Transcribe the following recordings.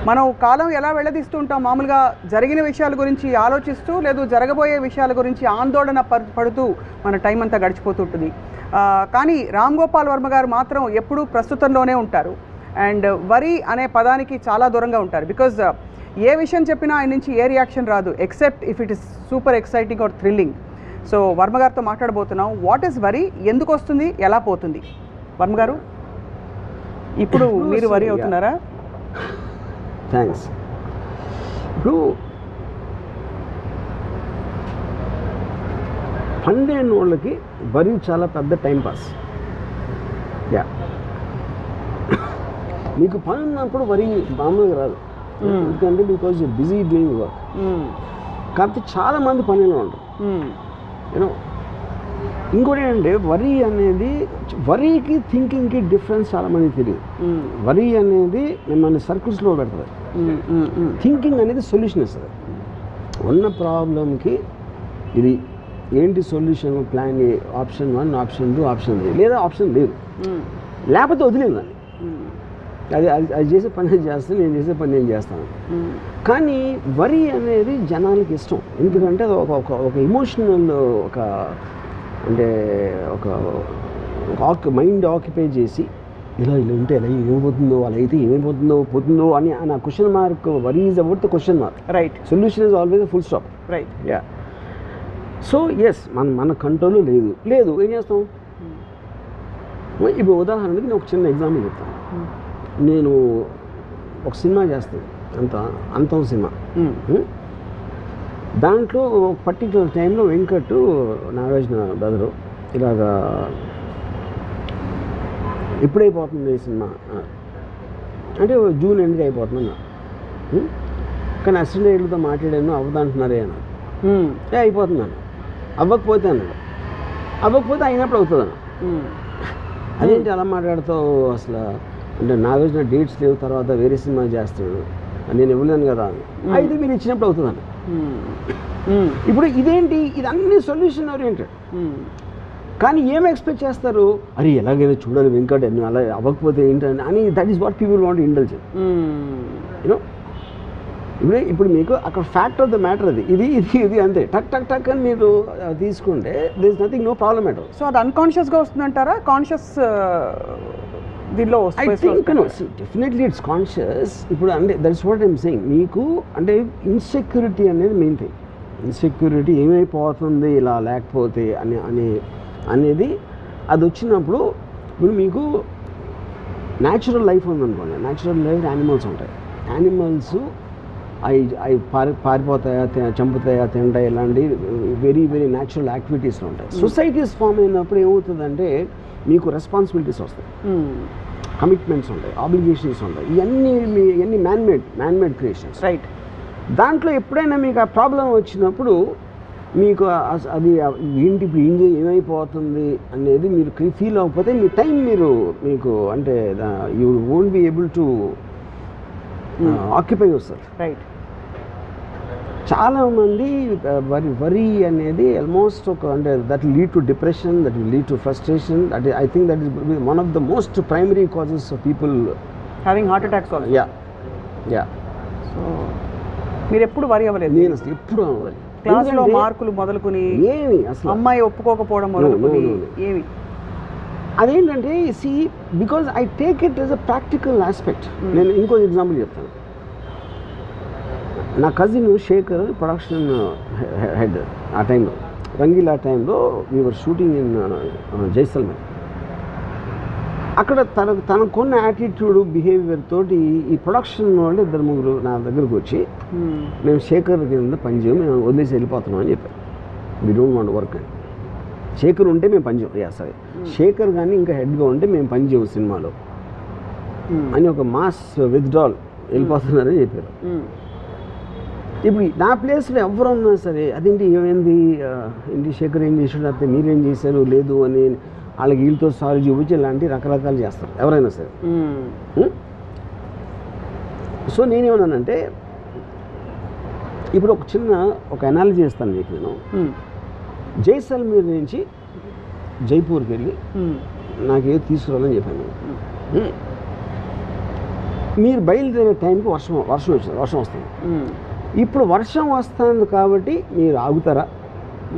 మనం కాలం ఎలా వెళ్ళదీస్తూ ఉంటాం మామూలుగా జరిగిన విషయాల గురించి ఆలోచిస్తూ లేదు జరగబోయే విషయాల గురించి ఆందోళన పడుతూ మన టైం అంతా గడిచిపోతుంటుంది. కానీ రామ్ గోపాల్ వర్మ గారు మాత్రం ఎప్పుడూ ప్రస్తుతంలోనే ఉంటారు. అండ్ వరి అనే పదానికి చాలా దూరంగా ఉంటారు. బికాజ్ ఏ విషయం చెప్పినా ఆయన నుంచి ఏ రియాక్షన్ రాదు except if it is super exciting or thrilling. So Varma గారితో మాట్లాడబోతున్నాం. వాట్ ఈస్ వరి, ఎందుకు వస్తుంది, ఎలా పోతుంది? వర్మ గారు, ఇప్పుడు మీరు వరి అవుతున్నారా? థ్యాంక్స్. ఇప్పుడు ఫండ్ అయిన వాళ్ళకి వరి చాలా పెద్ద టైంపాస్. యా, మీకు పని ఉన్నప్పుడు వరి మామూలుగా రాదు. ఎందుకంటే because you busy doing work. కాకపోతే చాలామంది పనిలో ఉంటారు. యూనో, ఇంకోటి ఏంటంటే వరి అనేది, వరికి థింకింగ్కి డిఫరెన్స్ చాలామంది తెలియదు. వరి అనేది మిమ్మల్ని సర్కిల్స్లో పెడుతుంది. థింకింగ్ అనేది సొల్యూషన్ ఇస్తుంది. ఉన్న ప్రాబ్లంకి ఇది ఏంటి solution, plan A, option 1, option 2, option 3, లేదా ఆప్షన్ లేదు, లేకపోతే వదిలేదు అని. అది చేసే పని నేను చేస్తాను, నేను చేసే పని నేను చేస్తాను. కానీ వరి అనేది జనాలకి ఇష్టం. ఎందుకంటే ఒక ఎమోషనల్, ఒక అంటే ఒక మైండ్ ఆక్యుపై చేసి ఇలా ఉంటే ఎలా ఏమైపోతుందో, అలా అయితే ఏమైపోతుందో అని ఆ question mark. Worry is about the question mark. Right. Solution is always full stop. Right. Yeah. So yes, మన కంట్రోల్ లేదు ఏం చేస్తాం? ఇప్పుడు ఉదాహరణకి నేను ఒక చిన్న ఎగ్జాంపుల్ చెప్తాను. నేను ఒక సినిమా చేస్తాను, అంతం సినిమా. దాంట్లో ఒక పర్టికులర్ టైంలో వెంకట్, నాగార్జున బ్రదరు ఇలాగా ఎప్పుడైపోతుంది ఈ సినిమా అంటే జూన్ ఎండ్కి అయిపోతుందన్నా. కానీ అసిస్టెంట్ డైరెక్టర్తో మాట్లాడాను, అవ్వదంటున్నారే అన్నాడు. అయిపోతున్నాను. అవ్వకపోతే అన్నాడు. అవ్వకపోతే అయినప్పుడు అవుతుంది అన్న. అదేంటి అలా మాట్లాడుతావు అసలు అంటే? నాగార్జున డేట్స్ లేవు, తర్వాత వేరే సినిమా చేస్తాడు, నేను ఇవ్వలేను కదా. అయితే మీరు ఇచ్చినప్పుడు అవుతుందని. ఇప్పుడు ఇదేంటి, ఇది అన్ని సొల్యూషన్ ఓరియంటెడ్. కానీ ఏం ఎక్స్పెక్ట్ చేస్తారు? అరే ఎలాగైనా చూడాలి వెంకట్, అలా అవ్వకపోతే ఏంటని అని. That is what people want intelligent. You know, ఇప్పుడు మీకు అక్కడ ఫ్యాక్ట్ ఆఫ్ ద మ్యాటర్ అది, ఇది అంతే. టక్ అని మీరు తీసుకుంటే there is nothing, no problem at all. So అది అన్కాన్షియస్గా వస్తుందంటారా? కాన్షియస్ దీనిలో I think definitely it's conscious. ఇప్పుడు అంటే దట్స్ వాట్ ఐమ్ సేయింగ్. మీకు అంటే ఇన్సెక్యూరిటీ అనేది మెయిన్ థింగ్. ఇన్సెక్యూరిటీ ఏమైపోతుంది ఇలా లేకపోతే అనేది అది వచ్చినప్పుడు, ఇప్పుడు మీకు న్యాచురల్ లైఫ్ ఉందనుకోండి. న్యాచురల్ లైఫ్ యానిమల్స్ ఉంటాయి. యానిమల్స్ అవి పారిపోతాయా, చంపుతాయా, తింటాయి, ఇలాంటి వెరీ వెరీ న్యాచురల్ యాక్టివిటీస్లో ఉంటాయి. సొసైటీస్ ఫామ్ అయినప్పుడు ఏమవుతుందంటే మీకు రెస్పాన్సిబిలిటీస్ వస్తాయి, కమిట్మెంట్స్ ఉంటాయి, ఆబ్లిగేషన్స్ ఉంటాయి. ఇవన్నీ మ్యాన్మేడ్ క్రియేషన్స్. రైట్. దాంట్లో ఎప్పుడైనా మీకు ఆ ప్రాబ్లం వచ్చినప్పుడు మీకు అది ఏంటి ఇప్పుడు ఏమైపోతుంది అనేది మీరు ఫీల్ అవ్వకపోతే మీ టైం మీకు అంటే you won't be able to occupy yourself. Right. చాలామంది వరి అనేది ఆల్మోస్ట్ అంటే that will lead to depression, that will lead to frustration. That I think that is one of the most primary causes of people having heart attacks also. Yeah. So మీరు ఎప్పుడు వరి అవ్వలేదు? నేను అసలు ఎప్పుడు అవ్వలేదు. క్లాస్లో మార్కులు మొదలుకొని ఏమి అసలు అమ్మాయి ఒప్పుకోకపోవడం మొదలుకొని ఏమి అదేంటంటే because I take it as a practical aspect. నేను ఇంకో ఎగ్జాంపుల్ చెప్తాను. నా కజిన్ శేఖర్ ప్రొడక్షన్ హెడ్ ఆ టైంలో, రంగీలా టైంలో we were shooting in Jaisalmer. అక్కడ తనకున్న యాటిట్యూడ్, బిహేవియర్ తోటి ఈ ప్రొడక్షన్ వాళ్ళు 2-3 నా దగ్గరకు వచ్చి మేము శేఖర్ కింద పనిచేయం, మేము వదిలేసి వెళ్ళిపోతున్నాం అని చెప్పారు. వీ డోంట్ వాంట్ వర్క్ అని. శేఖర్ ఉంటే మేము పనిచేయం, సరే శేఖర్ కానీ ఇంకా హెడ్గా ఉంటే మేము పనిచేయం సినిమాలో అని ఒక మాస్ విత్డ్రాల్ వెళ్ళిపోతున్నారని చెప్పారు. ఇప్పుడు నా ప్లేస్లో ఎవరు ఉన్నా సరే అదేంటి ఏమైంది, ఏంటి శేఖర్ ఏం చేసాడు, అయితే మీరేం చేశారు లేదు అని వాళ్ళకి వీళ్ళతో సాల్వ్ చూపించి ఇలాంటి రకరకాలు చేస్తారు ఎవరైనా సరే. సో నేనేమన్నానంటే ఇప్పుడు ఒక అనాలజీ చేస్తాను మీకు. నేను జైసల్మేర్ నుంచి జైపూర్కి వెళ్ళి నాకేదో తీసుకురావాలని చెప్పాను. మీరు బయలుదేరే టైంకి వర్షం వస్తుంది. ఇప్పుడు వర్షం వస్తుంది కాబట్టి మీరు ఆగుతారా,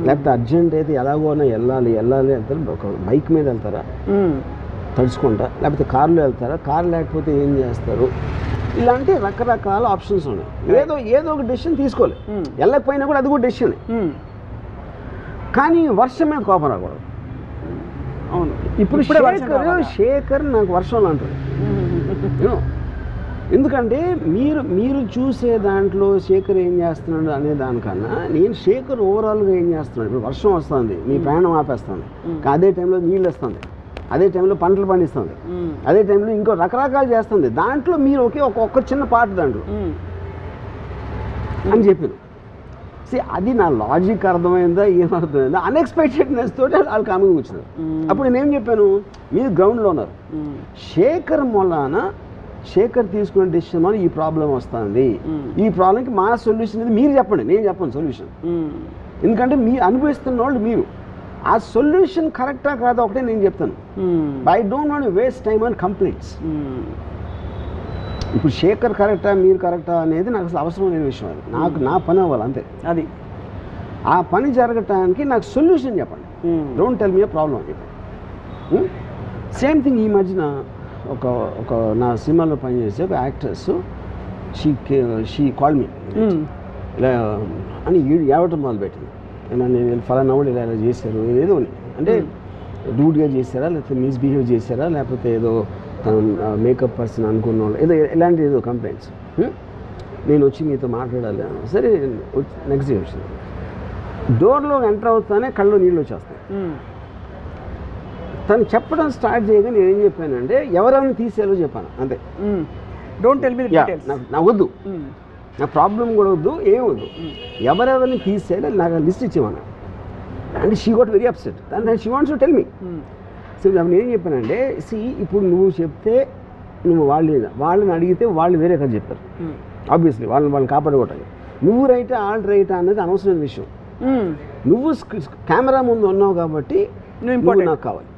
లేకపోతే అర్జెంట్ అయితే ఎలాగోనా వెళ్ళాలి వెళ్తారా, ఒక బైక్ మీద వెళ్తారా తడుచుకుంటా, లేకపోతే కారులో వెళ్తారా, కారు లేకపోతే ఏం చేస్తారు, ఇలాంటి రకరకాల ఆప్షన్స్ ఉన్నాయి. ఏదో ఒక డెసిషన్ తీసుకోవాలి. వెళ్ళకపోయినా కూడా అది కూడా డెసిషన్. కానీ వర్షం మీద కోపం రాకూడదు. అవును, ఇప్పుడు శేఖర్ నాకు వర్షంలో అంటారు. ఎందుకంటే మీరు చూసే దాంట్లో శేఖర్ ఏం చేస్తున్నాడు అనే దానికన్నా నేను శేఖర్ ఓవరాల్గా ఏం చేస్తున్నాడు. ఇప్పుడు వర్షం వస్తుంది, మీ ప్రయాణం ఆపేస్తుంది, అదే టైంలో నీళ్ళు వస్తుంది, అదే టైంలో పంటలు పండిస్తుంది, అదే టైంలో ఇంకో రకరకాలు చేస్తుంది. దాంట్లో మీరు ఒక్క చిన్న పార్ట్ దాంట్లో అని చెప్పాను. అది నా లాజిక్ అర్థమైందా ఏమర్థమైందా, అన్ఎక్స్పెక్టెడ్నెస్ తోటి వాళ్ళు కామెంట్ వచ్చినారు. అప్పుడు నేనేం చెప్పాను, మీరు గ్రౌండ్లో ఉన్నారు, శేఖర్ తీసుకునే డెసిషన్ వల్ల ఈ ప్రాబ్లం వస్తుంది, ఈ ప్రాబ్లంకి మా సొల్యూషన్ ఇది మీరు చెప్పండి, నేను చెప్పను సొల్యూషన్. ఎందుకంటే మీరు అనుభవిస్తున్న వాళ్ళు మీరు, ఆ సొల్యూషన్ కరెక్టా కాదా ఒకటే నేను చెప్తాను. I don't want waste time on complaints. ఇప్పుడు శేఖర్ కరెక్టా మీరు కరెక్టా అనేది నాకు అసలు అవసరం లేని విషయం. అది నా పని అవ్వాలి అంతే. అది ఆ పని జరగటానికి నాకు సొల్యూషన్ చెప్పండి. Don't tell me A problem అని చెప్పండి. సేమ్ థింగ్ ఈ మధ్యన ఒక నా సినిమాలో పనిచేసే ఒక యాక్ట్రెస్ షీ కాల్ మీ ఇలా అని ఏడవటం మొదలుపెట్టింది. నేను ఫలానా వాళ్ళు ఇలా చేశారు, ఏదో అంటే రూడ్గా చేశారా, లేకపోతే మిస్బిహేవ్ చేశారా, లేకపోతే ఏదో తను మేకప్ పర్సన్ అనుకున్న వాళ్ళు ఇలాంటి ఏదో కంప్లైంట్స్. నేను వచ్చి మీతో మాట్లాడాలి. సరే నెక్స్ట్ డే వచ్చింది. డోర్లో ఎంటర్ అవుతానే కళ్ళు నీళ్ళు వచ్చేస్తాయి. తను చెప్పడం స్టార్ట్ చేయగా నేను ఏం చెప్పానంటే ఎవరెవరిని తీసేయాలో చెప్పాను అంతే. Don't tell me the details. నాకు వద్దు, నా ప్రాబ్లం కూడా వద్దు, ఏం వద్దు, ఎవరెవరిని తీసేయాలి నాకు లిస్ట్ ఇచ్చేమన్నా. అంటే she got very upset and she wants to tell me. So నేను ఏం చెప్పానంటే, ఇప్పుడు నువ్వు చెప్తే నువ్వు వాళ్ళని అడిగితే వాళ్ళు వేరే కదా చెప్తారు. ఆబ్వియస్లీ వాళ్ళని కాపాడుకోవటానికి నువ్వు రైటా వాళ్ళు రైటా అనేది అనవసరమైన విషయం. నువ్వు కెమెరా ముందు ఉన్నావు కాబట్టి నువ్వు నాకు కావాలి.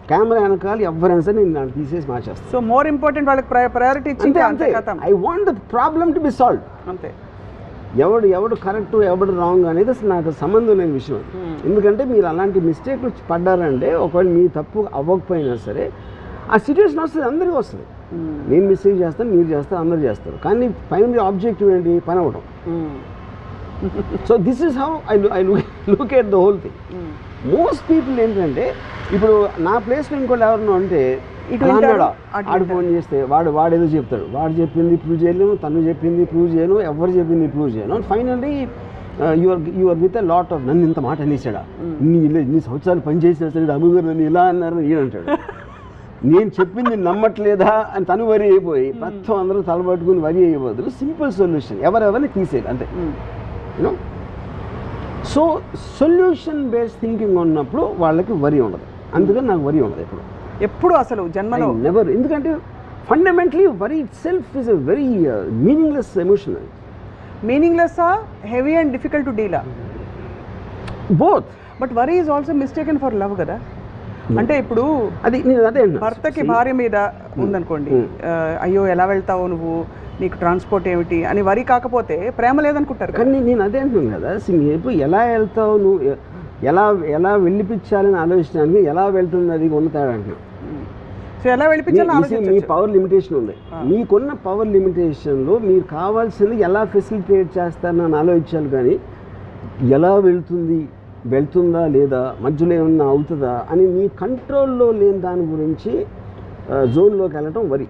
కెమెరా వెనకాల ఎవరైనా సరే నేను నాకు తీసేసి మార్చేస్తాను. సో మోర్ ఇంపార్టెంట్ వాళ్ళకి ప్రయారిటీ ఇచ్చింది. I want the problem to be solve. అంతే. ఎవడు కరెక్ట్ ఎవడు రాంగ్ అనేది అసలు నాకు సంబంధం లేని విషయం. ఎందుకంటే మీరు అలాంటి మిస్టేక్లు పడ్డారంటే ఒకవేళ మీ తప్పు అవ్వకపోయినా సరే ఆ సిచ్యువేషన్ వస్తుంది, అందరికీ వస్తుంది. నేను మిస్టేక్ చేస్తాను, మీరు చేస్తారు, అందరూ చేస్తారు. కానీ ఫైనల్ ఆబ్జెక్టివ్ ఏంటి, పని అవ్వడం. So this is how I look at the whole thing. Most people ఏంటంటే ఇప్పుడు నా ప్లేస్లో ఇంకోటి ఎవరన్నా అంటే ఆడు ఫోన్ చేస్తే వాడేదో చెప్తాడు, వాడు చెప్పింది ప్రూవ్ చేయలేము, తను చెప్పింది ప్రూవ్ చేయను, ఎవరు చెప్పింది ప్రూవ్ చేయను. And finally your with a lot of నన్ను ఇంత మాట అనేసాడా, ఇన్ని సంవత్సరాలు పనిచేసినా సరే అమ్మగారు నన్ను ఇలా అన్నారు ఈయన అంటాడు. నేను చెప్పింది నమ్మట్లేదా అని తను వరి అయిపోయి మొత్తం అందరూ తలబట్టుకుని వరి అయిపోతుంది. సింపుల్ సొల్యూషన్, ఎవరెవరిని తీసేయాలి అంతే. You know, so solution based thinking ఉన్నప్పుడు వాళ్ళకి వరి ఉండదు. అందుకని నాకు వరి ఉండదు ఎప్పుడు అసలు జన్మలో నెవర్. ఎందుకంటే fundamentally worry it self is a very meaningless emotion. Meaningless, heavy and difficult to deal, both. But worry is also mistaken for love కదా. అంటే ఇప్పుడు అది భర్తకి భార్య మీద ఉందనుకోండి, అయ్యో ఎలా వెళ్తావు నువ్వు, నీకు ట్రాన్స్పోర్ట్ ఏమిటి అని వరి కాకపోతే ప్రేమ లేదనుకుంటారు. కానీ నేను అదే అంటున్నాను కదా, ఇప్పుడు ఎలా వెళ్తావు నువ్వు, ఎలా వెళ్ళిపించాలని ఆలోచించడానికి ఎలా వెళ్తుంది అది ఉన్న తేడా అంటున్నాను. సో ఎలా వెళ్ళిపించాలి, మీ పవర్ లిమిటేషన్ ఉంది. మీకున్న పవర్ లిమిటేషన్లో మీరు కావాల్సింది ఎలా ఫెసిలిటేట్ చేస్తారని ఆలోచించాలి. కానీ ఎలా వెళ్తుందా లేదా, మధ్యలో ఏమన్నా అవుతుందా అని మీ కంట్రోల్లో లేని దాని గురించి జోన్లోకి వెళ్ళటం వరి.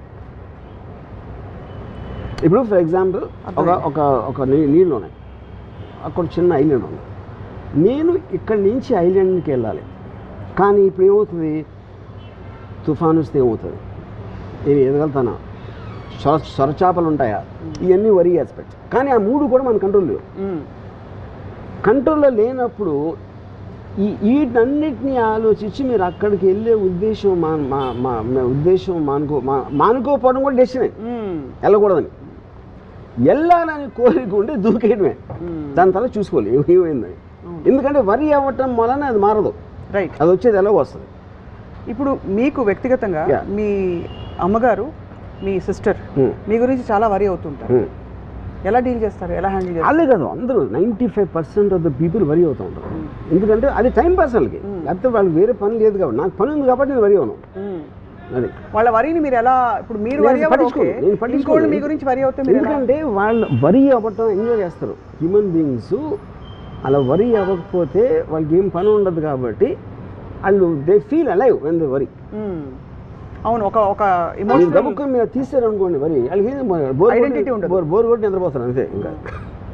ఇప్పుడు ఫర్ ఎగ్జాంపుల్ ఒక నీళ్ళు ఉన్నాయి, అక్కడ చిన్న ఐలాండ్ ఉంది. నేను ఇక్కడి నుంచి ఐలాండ్కి వెళ్ళాలి, కానీ ఇప్పుడు ఏమవుతుంది, తుఫాను వస్తే ఏమవుతుంది, నేను ఎదగలుగుతానా, సొరచాపలు ఉంటాయా, ఇవన్నీ వరి ఆస్పెక్ట్స్. కానీ ఆ మూడు కూడా మన కంట్రోల్ లేవు. కంట్రోల్లో లేనప్పుడు వీటన్నిటినీ ఆలోచించి మీరు అక్కడికి వెళ్ళే ఉద్దేశం మానుకోపోవడం కూడా డెసిషనే, వెళ్ళకూడదని. వెళ్ళాలని కోరిక ఉంటే దూకేయడమే, దాని తర్వాత చూసుకోవాలి ఏమైందని. ఎందుకంటే వరి అవ్వటం వలన అది మారదు, రైట్, అది వచ్చేది ఎలాగో వస్తుంది. ఇప్పుడు మీకు వ్యక్తిగతంగా మీ అమ్మగారు మీ సిస్టర్ మీ గురించి చాలా వరీ అవుతుంటారు. ఎలా డీల్ చేస్తారు, ఎలా హ్యాండిల్ చేస్తారు? అదే కాదు, అందరూ 95% ఆఫ్ ద పీపుల్ వరీ అవుతూ ఉంటారు. ఎందుకంటే అది టైం పాస్ వాళ్ళకి, లేకపోతే వాళ్ళకి వేరే పని లేదు కాబట్టి. నాకు పని ఉంది కాబట్టి నేను వరీ అవును. అది వాళ్ళ వరీని మీరు ఎలా, ఇప్పుడు మీరు వరీ ఇంకోళ్ళు మీ గురించి వరీ అవుతే మీరు ఎందుకంటే వాళ్ళు వరీ అవ్వటం ఎంజాయ్ చేస్తారు. హ్యూమన్ బీయింగ్స్ అలా వరీ అవ్వకపోతే వాళ్ళకి ఏం పని ఉండదు కాబట్టి వాళ్ళు they feel alive when they worry. అవును, ఒక ఎమోషన్ గబుక్కుని మీరు తీసారు అనుకోండి వరీ, వాళ్ళకి బోర్ కొట్టి నిద్రపోతారు అంతే. ఇంకా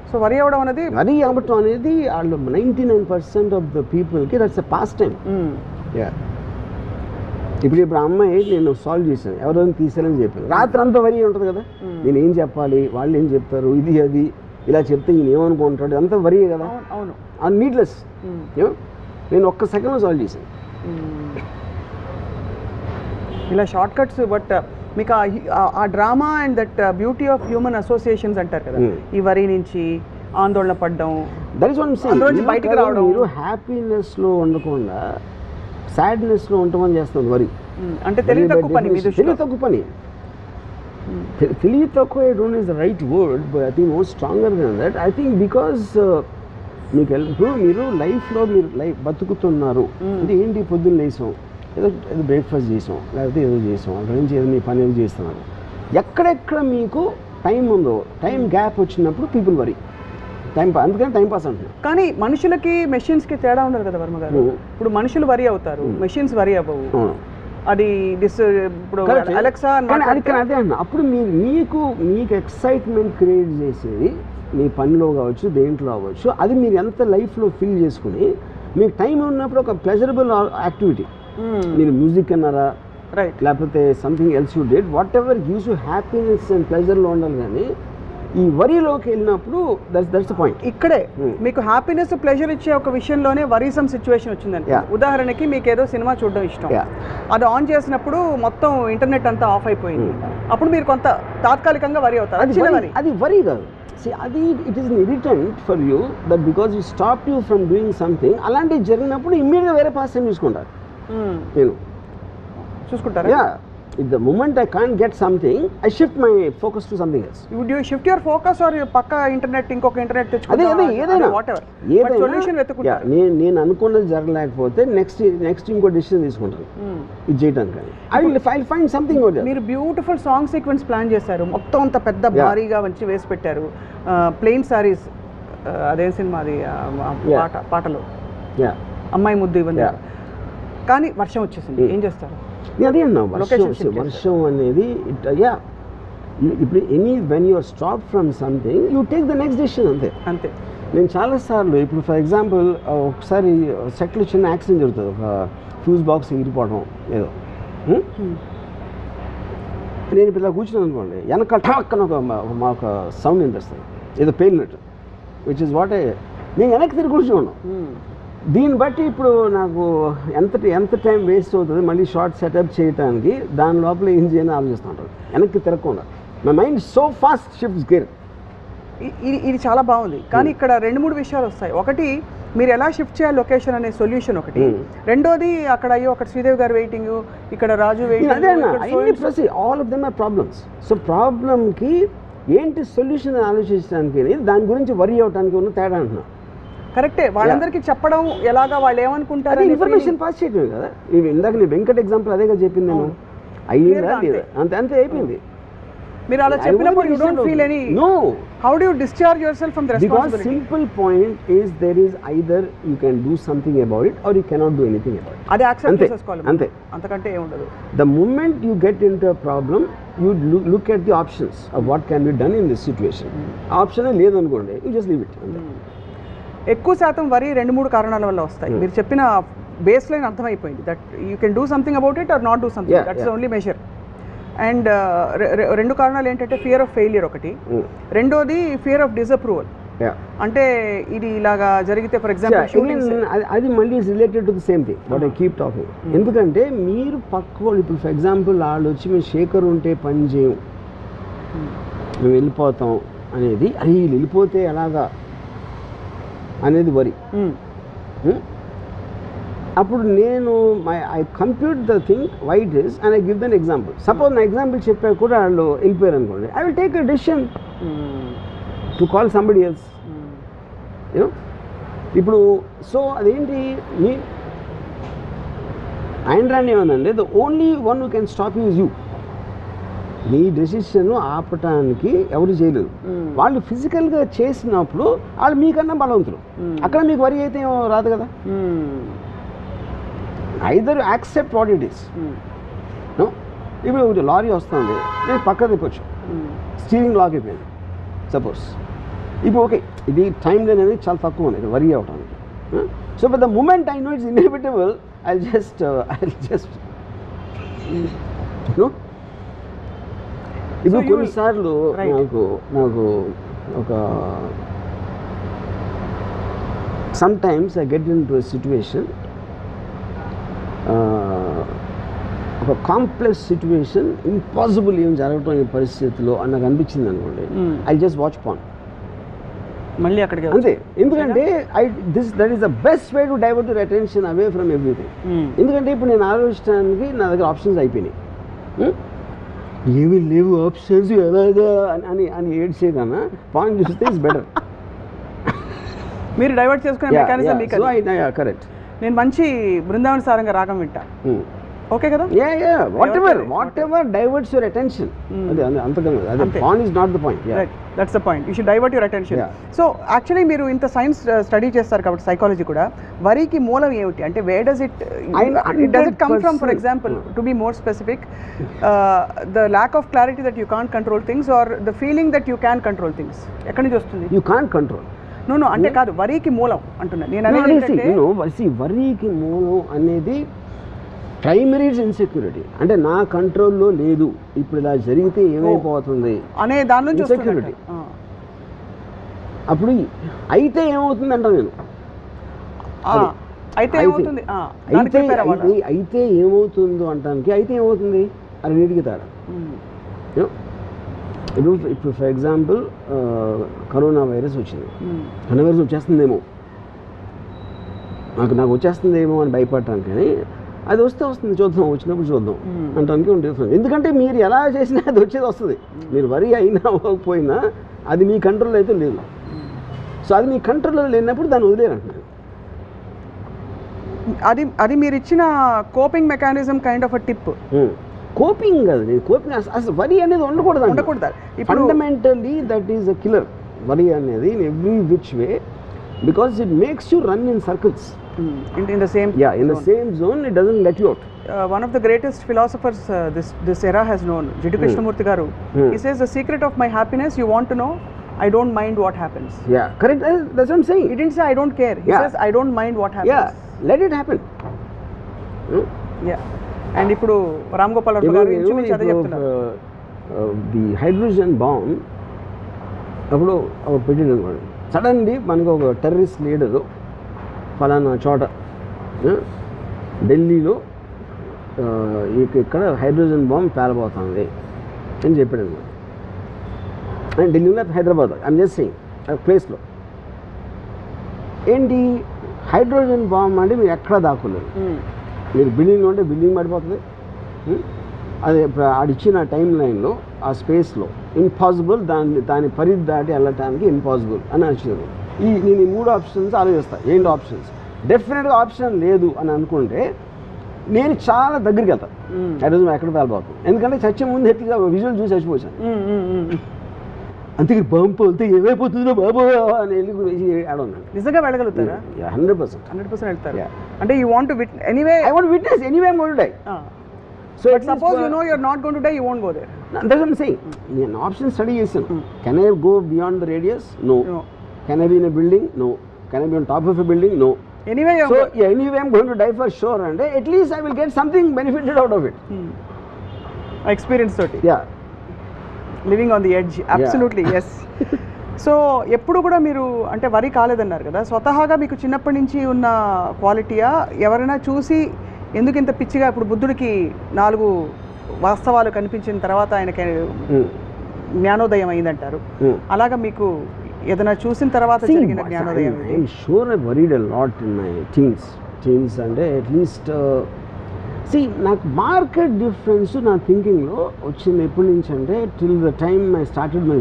సో వరీ అవ్వడం అనేది, వరీ అవ్వటం అనేది వాళ్ళు 99% ఆఫ్ ద పీపుల్కి దట్స్ ఎ పాస్ట్ టైం. ఇప్పుడు అమ్మాయి నేను సాల్వ్ చేశాను, ఎవరైనా తీసారని చెప్పాను, రాత్రి అంతా వరీ ఉంటుంది కదా, నేను ఏం చెప్పాలి, వాళ్ళు ఏం చెప్తారు, ఇది అది ఇలా చెప్తే ఈయన ఏమనుకుంటాడు, అంతా వరీ కదా. అవును, అది నీడ్లెస్. నేను ఒక్క సెకండ్లో సాల్వ్ చేశాను. ఇలా షార్ట్ కట్స్. బట్ మీకు ఆ drama and that beauty of human associations అంటారు కదా, ఈ వరీ నుంచి ఆందోళన పడడం, దట్ ఈస్ వన్ థింగ్. బయటికి రావడం, మీరు హ్యాపీనెస్లో ఉండకుండా సాడ్నెస్లో ఉండమని చేస్తుంది వరీ. అంటే తెలివి తక్కువ పని. తెలివి తక్కువ పని, తెలివి తక్కువ I don't is the right word, but I think more stronger then that. I think because మీకు మీరు లైఫ్లో మీరు బతుకుతున్నారు అంటే ఏంటి, పొద్దున్న లేసాం, ఏదో బ్రేక్ఫాస్ట్ చేసాం, లేకపోతే ఏదో చేసాం, అక్కడి నుంచి ఏదో మీ పని ఏదో చేస్తున్నారు. ఎక్కడెక్కడ మీకు టైం ఉందో, టైం గ్యాప్ వచ్చినప్పుడు పీపుల్ వరీ. అందుకని టైం పాస్ అంటున్నారు. కానీ మనుషులకి మెషిన్స్కి తేడా ఉండదు కదా వర్మ గారు. ఇప్పుడు మనుషులు వరీ అవుతారు, మెషిన్స్ వరీ అవ్వవు. అది ఇప్పుడు అలెక్సా అదే అన్న. అప్పుడు మీకు ఎక్సైట్మెంట్ క్రియేట్ చేసేది మీ పనిలో కావచ్చు, దేంట్లో అవ్వచ్చు, అది మీరు ఎంత లైఫ్లో ఫీల్ చేసుకుని మీకు టైం ఉన్నప్పుడు ఒక ప్లెజరబుల్ యాక్టివిటీ, మీరు మ్యూజిక్ అన్నారా, రైట్, లేకపోతే something else you did, whatever gives you happiness and ప్లెజర్లో ఉండాలి. కానీ ఈ వరీలోకి వెళ్ళినప్పుడు దట్స్ ద పాయింట్. ఇక్కడే మీకు హ్యాపీనెస్ ప్లెజర్ ఇచ్చే ఒక విషయంలోనే వరీసమ్ సిచ్యువేషన్ వచ్చిందండి. ఉదాహరణకి మీకు ఏదో సినిమా చూడడం ఇష్టం, అది ఆన్ చేసినప్పుడు మొత్తం ఇంటర్నెట్ అంతా ఆఫ్ అయిపోయింది, అప్పుడు మీరు కొంత తాత్కాలికంగా వరీ అవుతారు. అది వరీ కాదు, అది it is an irritant for you that because you stop you from doing something. అలాంటివి జరిగినప్పుడు ఇమ్మీడియట్గా వేరే పాస్ టైం చూసుకుంటారు. నేను చూసుకుంటారా? If the moment I can't get something, I shift my focus to something else. Would you shift your focus or పక్క internet ఇంకొక internet తెచ్చుకుంటా? అదే ఏదైనా వాటెవర్ సొల్యూషన్ వెతుకుంటా. నేను అనుకున్నది జరగలేకపోతే నెక్స్ట్ ఇంకో డెసిషన్ తీసుకుంటాను ఇది చేయడానికి. I'll find something out there. మీరు బ్యూటిఫుల్ సాంగ్ సీక్వెన్స్ ప్లాన్ చేశారు, మొత్తం అంత పెద్ద భారీగా వచ్చి వేసి పెట్టారు. ప్లెయిన్ సారీస్, అదే సినిమా అది పాటలు, అమ్మాయి ముద్దు ఇవ్వండి. కానీ వర్షం వచ్చేసింది, ఏం చేస్తారు? అదే అన్నా, వర్షం అనేది ఇప్పుడు when you are stop from something you take the next decision. అంతే. నేను చాలాసార్లు ఇప్పుడు ఫర్ ఎగ్జాంపుల్ ఒకసారి సెట్లో చిన్న యాక్సిడెంట్ జరుగుతుంది, ఒక ఫ్యూజ్ బాక్స్ ఎగిరిపోవడం ఏదో. నేను ఇప్పుడు ఇలా కూర్చున్నాను అనుకోండి, వెనక ఠాక్కన ఒక సౌండ్ వినిపిస్తుంది, ఏదో పేలినట్టు, విచ్ ఇస్ వాట్ నేను వెనక్కి తిరిగి కూర్చున్నాను. దీన్ని బట్టి ఇప్పుడు నాకు ఎంత టైం వేస్ట్ అవుతుంది మళ్ళీ షార్ట్ సెటప్ చేయడానికి, దాని లోపల ఏం చేయాలని ఆలోచిస్తుంటారు వెనక్కి తిరగకుండా. My mind so fast shifts gear. ఇది చాలా బాగుంది. కానీ ఇక్కడ 2-3 విషయాలు వస్తాయి. ఒకటి, మీరు ఎలా షిఫ్ట్ చేయాలి లొకేషన్ అనే సొల్యూషన్ ఒకటి. రెండోది, అక్కడ అయ్యో అక్కడ శ్రీదేవి గారు వెయిటింగ్, ఇక్కడ Raju waiting, all of them are problems. So ప్రాబ్లమ్కి ఏంటి సొల్యూషన్ ఆలోచించడానికి, దాని గురించి వరీ అవడానికి ఉన్న తేడా అంటున్నా. కరెక్టే, వాళ్ళందరికీ చెప్పడం ఎలాగా, వాళ్ళు ఏమనుకుంటారు, ఇన్ఫర్మేషన్ పాస్ చేయటమే కదా. ఇందాక నేను వెంకట్ ఎగ్జాంపుల్ అదేగా చెప్పింది, నేను అయ్యిందా లేదా అంతే అయిపోయింది. మీరు అలా చెప్పినప్పుడు you don't feel any. No. How do you discharge yourself from the responsibility? Because simple point is there is either you can do something about it or you cannot do anything about it. అది accept చేసుకోవాలి, అంతే, అంతకంటే ఏం ఉండదు. The moment you get into a problem you look at the options of what can be done in this situation. Option లేదు అనుకోండి, you just leave it. ఎక్కువ శాతం వరి 2-3 కారణాల వల్ల వస్తాయి. మీరు చెప్పిన బేస్ లైన్ అర్థమైపోయింది, that you can do something about it or not do something, that's only measure. And 2 కారణాలు ఏంటంటే ఫియర్ ఆఫ్ ఫెయిలియర్ ఒకటి, రెండోది ఫియర్ ఆఫ్ డిసప్రూవల్. అంటే ఇది ఇలాగా జరిగితే ఫర్ ఎగ్జాంపుల్ అది మళ్ళీ related to the same thing what I keep talking. ఎందుకంటే మీరు పక్క వాళ్ళు ఇప్పుడు ఫర్ ఎగ్జాంపుల్ వాళ్ళు వచ్చి మేము శేఖర్ ఉంటే పని చేయం, మేము వెళ్ళిపోతాం అనేది, అది వెళ్ళిపోతే ఎలాగా అనేది వరి. అప్పుడు నేను I compute the thing why it is and I give them example. Suppose నా ఎగ్జాంపుల్ చెప్పాక కూడా వాళ్ళు వెళ్ళిపోయారు అనుకోండి, I will take a decision to call somebody else. You know ఇప్పుడు సో అదేంటి మీ ఆయన రాని ఏమనండి, the only one who can stop you is you. మీ డెసిషన్ ఆపటానికి ఎవరు చేయలేదు. వాళ్ళు ఫిజికల్గా చేసినప్పుడు వాళ్ళు మీకన్నా బలవంతులు. అక్కడ మీకు వరి అయితే రాదు కదా. Either accept what it is. ఇప్పుడు ఒకటి లారీ వస్తుంది, నేను పక్క తిప్పొచ్చు, స్టీరింగ్ లాక్ అయిపోయింది సపోజ్. ఇప్పుడు ఓకే, ఇది టైం అనేది చాలా తక్కువ ఉంది వరి అవడానికి. So but the moment I know it's inevitable, I just ఇప్పుడు కొన్నిసార్లు నాకు ఒక sometimes I get in to a situation, ఒక కాంప్లెక్స్ సిచ్యువేషన్, ఇంపాసిబుల్ ఏం జరగటం ఈ పరిస్థితిలో అని నాకు అనిపించింది అనుకోండి, ఐ జస్ట్ వాచ్ పాన్ మళ్ళీ అక్కడికి అంతే. ఎందుకంటే that is the best way to divert your attention away from everything. ఎందుకంటే ఇప్పుడు నేను ఆలోచించడానికి నా దగ్గర ఆప్షన్స్ అయిపోయినాయి, ఏమీ లేవు ఆప్షన్స్ ఎలాగా అని అని ఏడ్చే కన్నా పాయింట్ చూస్తే ఇస్ బెటర్. మీరు డైవర్ట్ చేసుకునే మెకానిజం మీకు కరెక్ట్. నేను మంచి బృందావన సారంగా రాగం వింటా, ఓకే కదా. What ever diverts your attention, అదే అంతకన్నా అదే point is not the point. That's the point, you should divert your attention. So actually మీరు ఇంత సైన్స్ స్టడీ చేస్తారు కాబట్టి సైకాలజీ కూడా, వరికి మూలం ఏమిటి అంటే where does it come from? For example, to be more specific, the lack of clarity that you can't control things or the feeling that you can control things, ఎక్కడి నుంచి వస్తుంది? You can't control. నో అంటే కాదు, వరికి మూలం అంటున్నా నేను అనేది. వరికి మూలం అనేది ప్రైమరీ ఇన్సెక్యూరిటీ, అంటే నా కంట్రోల్లో లేదు, ఇప్పుడు ఇలా జరిగితే ఏమైపోతుంది అనే దాని నుంచి ఇన్సెక్యూరిటీ. అప్పుడు అయితే ఏమవుతుంది అంటాను నేను, అయితే ఏమవుతుందో అంటానికి అయితే ఏమవుతుంది అది నీటికి తేడా. ఇప్పుడు ఫర్ ఎగ్జాంపుల్ కరోనా వైరస్ వచ్చింది, కరోనా వైరస్ వచ్చేస్తుందేమో, నాకు వచ్చేస్తుందేమో అని భయపడటానికి, కానీ అది వస్తే వస్తుంది, చూద్దాం, వచ్చినప్పుడు చూద్దాం అంటానికి ఉంటుంది. ఎందుకంటే మీరు ఎలా చేసినా అది వచ్చేది వస్తుంది, మీరు వరి అయినా అవ్వకపోయినా అది మీ కంట్రోల్ అయితే లేదు. సో అది మీ కంట్రోల్లో లేనప్పుడు దాన్ని వదిలేరంటున్నాను. అది మీరు ఇచ్చిన coping mechanism kind of a tip. Coping కాదు, కోపింగ్ అసలు వరి అనేది ఉండకూడదు. Fundamentally that is a killer వరి అనేది in every which way, because it makes you run in circles. In the same zone, it doesn't let you out. One of the greatest philosophers this era has known, Jiddu Krishnamurti garu, he says the secret of my happiness, you want to know, I don't mind what happens. Yeah, correct. That's what I'm saying. He didn't say I don't care, he says I don't mind what happens. Yeah, let it happen. Yeah, and ఇప్పుడు రామ్ గోపాల్ వర్మ గారు ఇంచుమించు అదే చెప్తున్నారు. The hydrogen bomb అప్పుడు పెట్టింది అనుకోండి, suddenly మనకు ఒక టెర్రరిస్ట్ లీడరు ఫలానా చోట ఢిల్లీలో ఇక్కడ హైడ్రోజన్ బాంబ్ పేలబోతుంది అని చెప్పాడు అనమాట. ఢిల్లీలో హైదరాబాద్ ఐఎమ్ జస్ట్ సేయింగ్ ప్లేస్లో ఏంటి హైడ్రోజన్ బాంబ్ అంటే మీరు ఎక్కడ దాక్కోలేదు. మీరు బిల్డింగ్లో ఉంటే బిల్డింగ్ పడిపోతుంది, అదే ఆడిచ్చిన టైం లైన్లో ఆ స్పేస్లో ఇంపాసిబుల్, దాని పరిధి దాటి వెళ్ళటానికి ఇంపాసిబుల్ అని వచ్చింది. నేను ఈ 3 ఆప్షన్స్ ఆలోచిస్తాను. ఏంటి ఆప్షన్స్? డెఫినెట్గా ఆప్షన్ లేదు అని అనుకుంటే నేను చాలా దగ్గరికి వెళ్తాను, హైడ్రోజన్ ఎక్కడ పేలబోతుంది. ఎందుకంటే చచ్చే ముందు ఎట్లా విజువల్ చూసి చచ్చిపోయాను, అంతే బాంబు అంతే ఏమైపోతుందో బాబు అని వెళ్ళి ఆడున్నాను. నిజంగా వెళ్ళగలుగుతారా? 100% వెళ్తారు. అంటే you want to anyway, I want witness anyway I want to die. So suppose you know you're not going to die, you won't go there. That's what I'm saying. నేను ఆప్షన్ స్టడీ చేశాను. Can I go beyond the radius? No. Can I be in a building? No. Can I be on top of a building? No. Anyway, anyway I'm going to die for sure, and at least I will get something benefited out of it. Experience toti. Yeah. Living on the edge. Absolutely. Yes. So ఎప్పుడు కూడా మీరు అంటే వరి కాలేదన్నారు కదా, స్వతహాగా మీకు చిన్నప్పటి నుంచి ఉన్న క్వాలిటీయా, ఎవరైనా చూసి ఎందుకు ఇంత పిచ్చిగా, ఇప్పుడు బుద్ధుడికి 4 వాస్తవాలు కనిపించిన తర్వాత ఆయనకి జ్ఞానోదయం అయిందంటారు, అలాగా మీకు ఏదైనా చూసిన తర్వాత జరిగిన జ్ఞానోదయం? I'm sure I worried a lot in my teens. Change అంటే అట్లీస్ట్ నాకు మార్కెట్ డిఫరెన్స్ నా థింకింగ్లో వచ్చింది ఎప్పటి నుంచి అంటే till the time I started my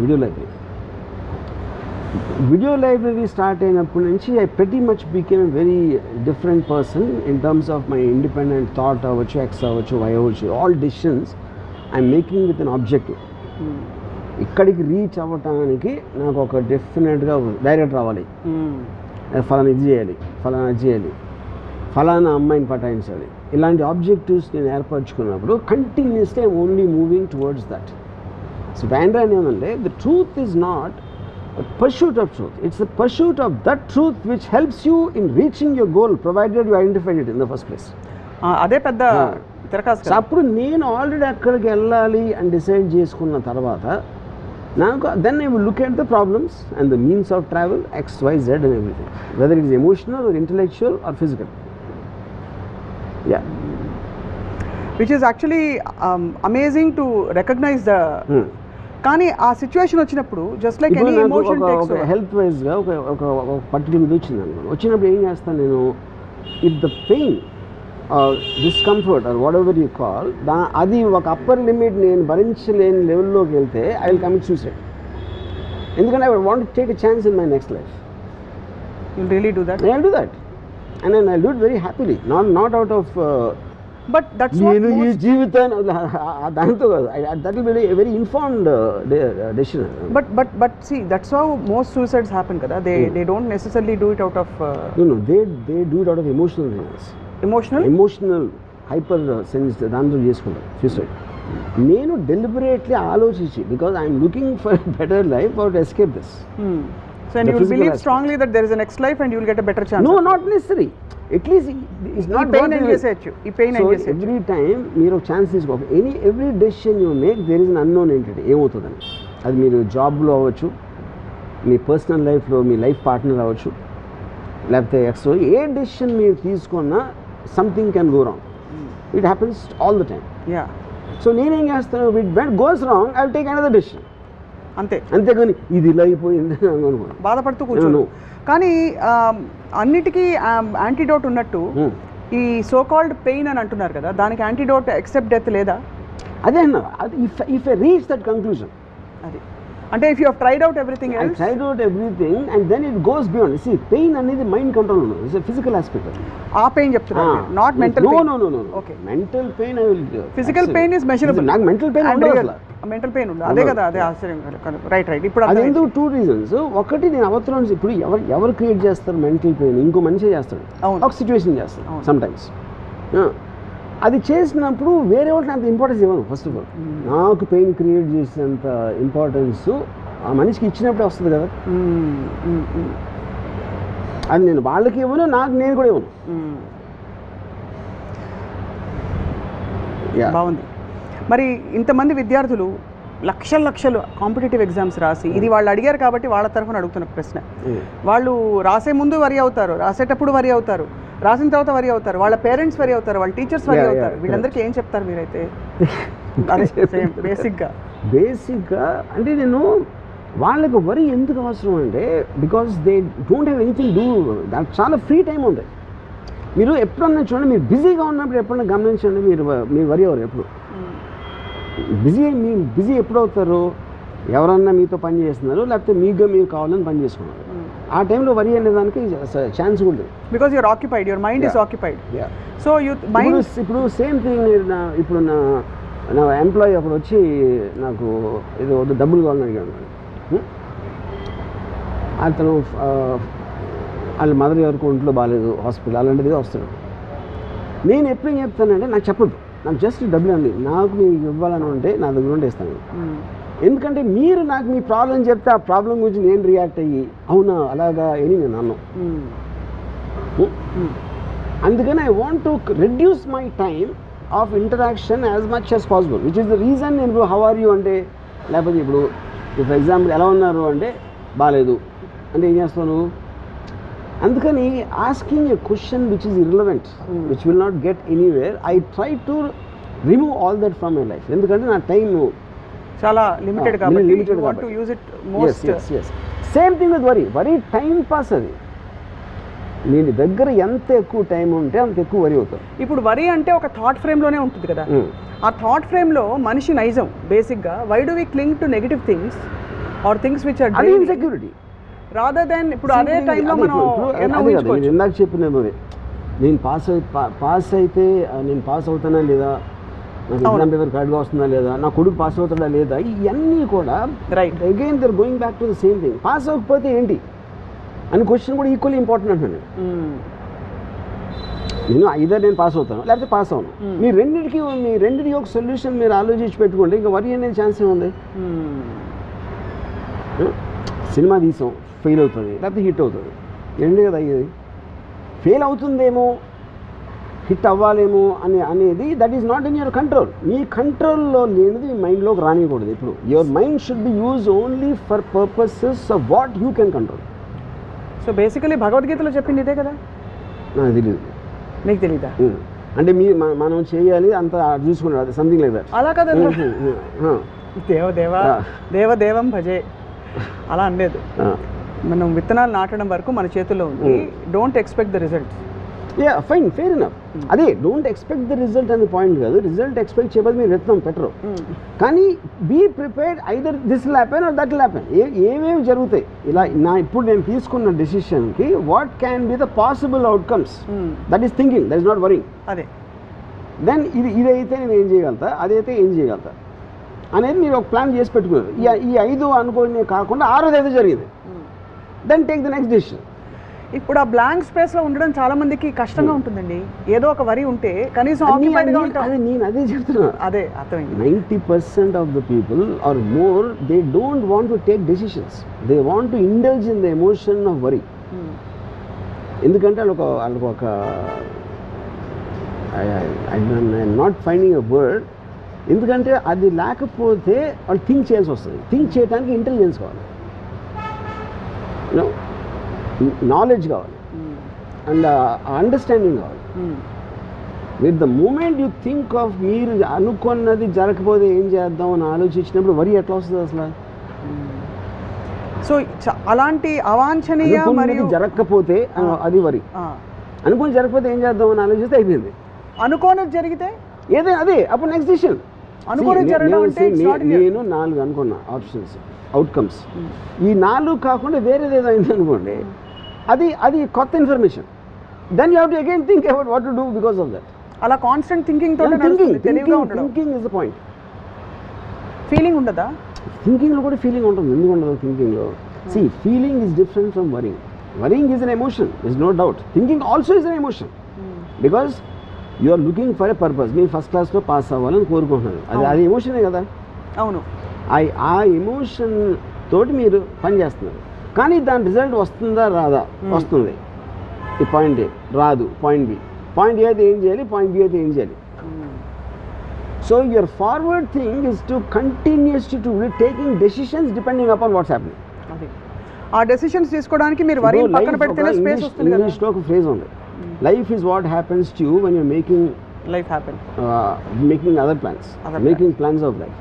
video library start అయినప్పటి నుంచి I pretty much became a very different person in terms of my independent thought అవ్వచ్చు, ఎక్స్ అవ్వచ్చు, వై అవ్వచ్చు, all decisions I'm making with an objective. ఇక్కడికి reach అవ్వటానికి నాకు ఒక డెఫినెట్గా డైరెక్ట్ రావాలి, ఫలానా ఇది చేయాలి, ఫలానా అది చేయాలి, ఫలానా అమ్మాయిని పటాయించాలి, ఇలాంటి ఆబ్జెక్టివ్స్ నేను ఏర్పరచుకున్నప్పుడు continuously I'm only moving towards that. So బ్యాండ్రాన్ ఏమంటే the truth is not a pursuit of truth, it's the pursuit of that truth which helps you in reaching your goal provided you identified it in the first place. అదే పెద్ద తిరకాసు. So అప్పుడు నేను already అక్కడికి వెళ్ళాలి అని decide చేసుకున్న తర్వాత నాకు then I will look at the problems and the means of travel XYZ and everything, whether it is emotional or intellectual or physical. Yeah, which is actually amazing to recognize the కానీ ఆ situation వచ్చినప్పుడు just like any emotion takes ఒక health వైజ్గా ఒక particular ఇది వచ్చింది అనుకోండి. వచ్చినప్పుడు ఏం చేస్తాను నేను, if the pain discomfort or whatever you call అది ఒక అప్పర్ లిమిట్ నేను భరించలేని లెవెల్లోకి వెళ్తే ఐ విల్ కమిట్ సూసైడ్. ఎందుకంటే I want to take a chance in my next life. You will really do that? I will do that and I will do it very happily, not out of but that's నేను ఈ జీవితాన్ని దాంతో కాదు. That will be a very informed decision. But see that's how most suicides happen కదా. They don't necessarily do it out of no they do it out of emotional reasons. Emotional hyper sense దాంతో చేసుకుంటారు suicide. నేను deliberately ఆలోచించి because I'm looking for better life or to escape this. So and you will believe strongly that there is a next life and you will get a better chance. No, not necessary. At least it's not pain and research. ఈ pain and research. Every time మీరు ఒక chance తీసుకో, every decision you make there is an unknown entity. ఏమవుతుందని అది మీరు జాబ్లో అవ్వచ్చు, మీ personal లైఫ్లో మీ లైఫ్ పార్ట్నర్ అవ్వచ్చు, లేకపోతే ఎక్స్ట్రా ఏ డెసిషన్ మీరు తీసుకున్నా something can go wrong. It happens all the time. Yeah. So నేనేం చేస్తాను, when goes wrong I will take another decision. అంతేగాని ఇది ఇలా అయిపోయింది బాధపడుతూ కూర్చోను. కానీ అన్నిటికీ యాంటీడోట్ ఉన్నట్టు ఈ సో కాల్డ్ పెయిన్ అని అంటున్నారు కదా, దానికి యాంటీడోట్ ఎక్సెప్ట్ డెత్ లేదా? అదే అన్న, if I reach that conclusion, అది అంటే if you have tried out everything else, tried out everything and then it goes beyond. See pain అనేది మైండ్ కంట్రోల్ ఉన్నది, ఇట్స్ ఎ ఫిజికల్ ఆస్పెక్ట్. ఆ pain చెప్తున్నారు, not mental pain. No. Okay, mental pain I will. Physical pain is measurable. నాకు mental pain ఉండదు అసలు. Mental pain ఉంది, అదే కదా, అదే ఆశ్చర్యం. రైట్. ఇప్పుడు అది ఎందుకు 2 reasons. ఒకటి, నేను అవసరం ఇప్పుడు ఎవరు క్రియేట్ చేస్తారు మెంటల్ పెయిన్? ఇంకో మనిషి చేస్తాడు, ఒక సిచ్యువేషన్ చేస్తాడు సమ్ టైమ్స్. అది చేసినప్పుడు వేరే వాళ్ళకి అంత ఇంపార్టెన్స్ ఇవ్వను. ఫస్ట్ ఆఫ్ ఆల్ నాకు పెయిన్ క్రియేట్ చేసేంత ఇంపార్టెన్స్ ఆ మనిషికి ఇచ్చినప్పుడే వస్తుంది కదా. అది నేను వాళ్ళకి ఇవ్వను, నేను కూడా ఇవ్వను. బాగుంది. మరి ఇంతమంది విద్యార్థులు లక్షలు కాంపిటేటివ్ ఎగ్జామ్స్ రాసి, ఇది వాళ్ళు అడిగారు కాబట్టి వాళ్ళ తరఫున అడుగుతున్న ప్రశ్న, వాళ్ళు రాసే ముందు వరి అవుతారు, రాసేటప్పుడు వరి అవుతారు, రాసిన తర్వాత వరి అవుతారు, వాళ్ళ పేరెంట్స్ వరి అవుతారు, వాళ్ళ టీచర్స్ వరి అవుతారు. వీళ్ళందరికీ ఏం చెప్తారు మీరైతే? బేసిక్గా అంటే నేను వాళ్ళకి వరి ఎందుకు అవసరం అంటే, because they don't have anything do. దానికి చాలా ఫ్రీ టైం ఉంటుంది. మీరు ఎప్పుడన్నా చూడండి, మీరు బిజీగా ఉన్నప్పుడు ఎప్పుడన్నా గమనించండి, మీరు వరి అవ్వరు ఎప్పుడు. బిజీ ఎప్పుడు అవుతారు? ఎవరన్నా మీతో పని చేస్తున్నారు, లేకపోతే మీరు కావాలని పని చేసుకున్నారు. ఆ టైంలో వరి అనే దానికి ఛాన్స్ ఉంటుంది. Because you're occupied, your mind is occupied. So ఇప్పుడు సేమ్ థింగ్. ఇప్పుడు నా ఎంప్లాయీ అప్పుడు వచ్చి నాకు ఏదో డబ్బులు కావాలని అడిగాడు. అతను వాళ్ళ మదర్ ఎవరికి ఒంట్లో బాగాలేదు, హాస్పిటల్ అలాంటిది వస్తాడు. నేను ఎప్పుడు ఏం చెప్తానంటే, నాకు చెప్పదు, నాకు జస్ట్ డబ్బులు అండి, నాకు మీకు ఇవ్వాలని ఉంటే నా దగ్గర ఉంటే ఇస్తాను. ఎందుకంటే మీరు నాకు మీ ప్రాబ్లం చెప్తే ఆ ప్రాబ్లం గురించి నేను రియాక్ట్ అయ్యి అవునా అలాగా అని నేను అన్నాను. అందుకని I want to reduce my time of interaction as much as possible, which is the reason. నేను ఇప్పుడు హౌ ఆర్ యూ అంటే, లేకపోతే ఇప్పుడు ఫర్ ఎగ్జాంపుల్ ఎలా ఉన్నారు అంటే బాగాలేదు అంటే ఏం చేస్తాను? అందుకని asking a question which is irrelevant, which will not get anywhere, I try to remove all that from my life. ఎందుకంటే నా టైం చాలా లిమిటెడ్ కాబట్టి. Same thing with worry time pass. అది నేను దగ్గర ఎంత ఎక్కువ టైం ఉంటే అంత ఎక్కువ వరి అవుతాను. ఇప్పుడు వరి అంటే ఒక థాట్ ఫ్రేమ్లోనే ఉంటుంది కదా, ఆ థాట్ ఫ్రేమ్లో మనిషి నైజం బేసిక్గా why do we cling to negative things or things which are insecurity rather than ఇప్పుడు అదే టైంలో మనం ఇందాక చెప్పిన నేను పాస్ అయితే నేను పాస్ అవుతానా లేదా, నాకు ఎగ్జామ్ పేపర్ కరెక్ట్గా వస్తుందా లేదా, నా కొడుకు పాస్ అవుతాడా లేదా, ఇవన్నీ కూడా right again they're going back to the same thing. Pass అవ్వకపోతే ఏంటి అని క్వశ్చన్ కూడా ఈక్వల్లీ ఇంపార్టెంట్ అంటున్నాను. నేను ఐదర్ నేను పాస్ అవుతాను లేకపోతే పాస్ అవును. మీ రెండింటికి ఒక సొల్యూషన్ మీరు ఆలోచించి పెట్టుకోండి, ఇంకా వరి అనేది ఛాన్స్ ఏముంది. సినిమా తీసాం, ఫెయిల్ అవుతుంది లేకపోతే హిట్ అవుతుంది, రెండే కదా అయ్యేది. ఫెయిల్ అవుతుందేమో హిట్ అవ్వాలేమో అనేది that is not in your control. మీ కంట్రోల్లో లేనిది మీ మైండ్లోకి రానియకూడదు. ఇప్పుడు your mind should be use only for purposes of what you can control. So basically భగవద్గీతలో చెప్పింది ఇదే కదా. నాకు తెలియదు. నీకు తెలీదా? అంటే మనం చేయాలి అంత చూసుకున్నాడు సంథింగ్ లైక్ దట్. అలా కదా, దేవదేవం భజే అలా అనలేదు. మనం విత్తనాలు నాటడం వరకు మన చేతుల్లో ఉంది. Don't expect the result. Fine, fair enough. అదే డోంట్ ఎక్స్పెక్ట్ ద రిజల్ట్ అనే పాయింట్ కాదు. రిజల్ట్ ఎక్స్పెక్ట్ చేయబోదు మీరు విత్తనం పెట్టరు. కానీ be prepared, either this will happen or that will happen. ఏమేమి జరుగుతాయి ఇలా ఇప్పుడు నేను తీసుకున్న డెసిషన్కి what can be the possible outcomes, that is thinking, that is not worrying. అదే దెన్ ఇదైతే నేను ఏం చేయగలుగుతా, అదైతే ఏం చేయగలుగుతా అనేది మీరు ఒక ప్లాన్ చేసి పెట్టుకున్నారు. ఈ 5 అనుకోనే కాకుండా 6ది ఏదో జరిగింది, then take the next decision. ఇప్పుడు ఆ బ్లాంక్ స్పేస్లో ఉండడం చాలా మందికి కష్టంగా ఉంటుందండి. ఏదో ఒక వరి ఉంటే కనీసం నేను అదే చెప్తున్నా. అదే అర్థమైంది. 90% of the people are more they don't want to take decisions, they want to indulge in the emotion of worry. ఎందుకంటే వాళ్ళకు ఒక I'm not finding a word, ఎందుకంటే అది లేకపోతే వాళ్ళు థింక్ చేయాల్సి వస్తుంది. థింక్ చేయడానికి ఇంటెలిజెన్స్ కావాలి, నాలెడ్జ్ కావాలి, అండ్ అండర్స్టాండింగ్ కావాలి. With the moment you think of మీరు అనుకున్నది జరగకపోతే ఏం చేద్దాం అని ఆలోచించినప్పుడు వరి ఎట్లా వస్తుంది అసలు? సో అలాంటి అవాంఛనీయ మరియు జరగకపోతే అది వరి, అనుకుని జరగకపోతే ఏం చేద్దాం అని ఆలోచిస్తే అయిపోయింది. అనుకోనిది జరిగితే ఏదైనా అదే అప్పుడు నెక్స్ట్ డిసిషన్. నేను 4 అనుకున్నా ఆప్షన్స్, అవుట్కమ్స్. ఈ 4 కాకుండా వేరేది ఏదో అయింది అనుకోండి, అది కొత్త information. Then you have to again think about what to do because of that. అలా constant thinking thinking is the point. Feeling ఉండదా? థింకింగ్లో కూడా ఫీలింగ్ ఉంటుంది. ఎందుకు ఉండదు థింకింగ్లో? See, feeling is different from worrying. Worrying is an emotion, there's no doubt. Thinking also is an emotion. Because you are looking for a purpose. మీరు first క్లాస్లో pass అవ్వాలని కోరుకుంటున్నారు, అది ఎమోషనే కదా. అవును, ఆ ఎమోషన్ తోటి మీరు పని చేస్తున్నారు. కానీ దాని రిజల్ట్ వస్తుందా రాదా? వస్తుంది. ఈ పాయింట్ ఏ రాదు, పాయింట్ బి. పాయింట్ ఏ అయితే ఏం చేయాలి, పాయింట్ బి అయితే ఏం చేయాలి. So your forward thing is to continues to taking decisions depending upon what's happening. ఆ డెసిషన్స్ తీసుకోవడానికి మీరు వరి పక్కన పెడితేనే స్పేస్ వస్తుంది కదా. ఇంగ్లీష్లో ఒక ఫ్రేజ్ ఉంది, life is what happens to you when you're making other plans, making plans of life.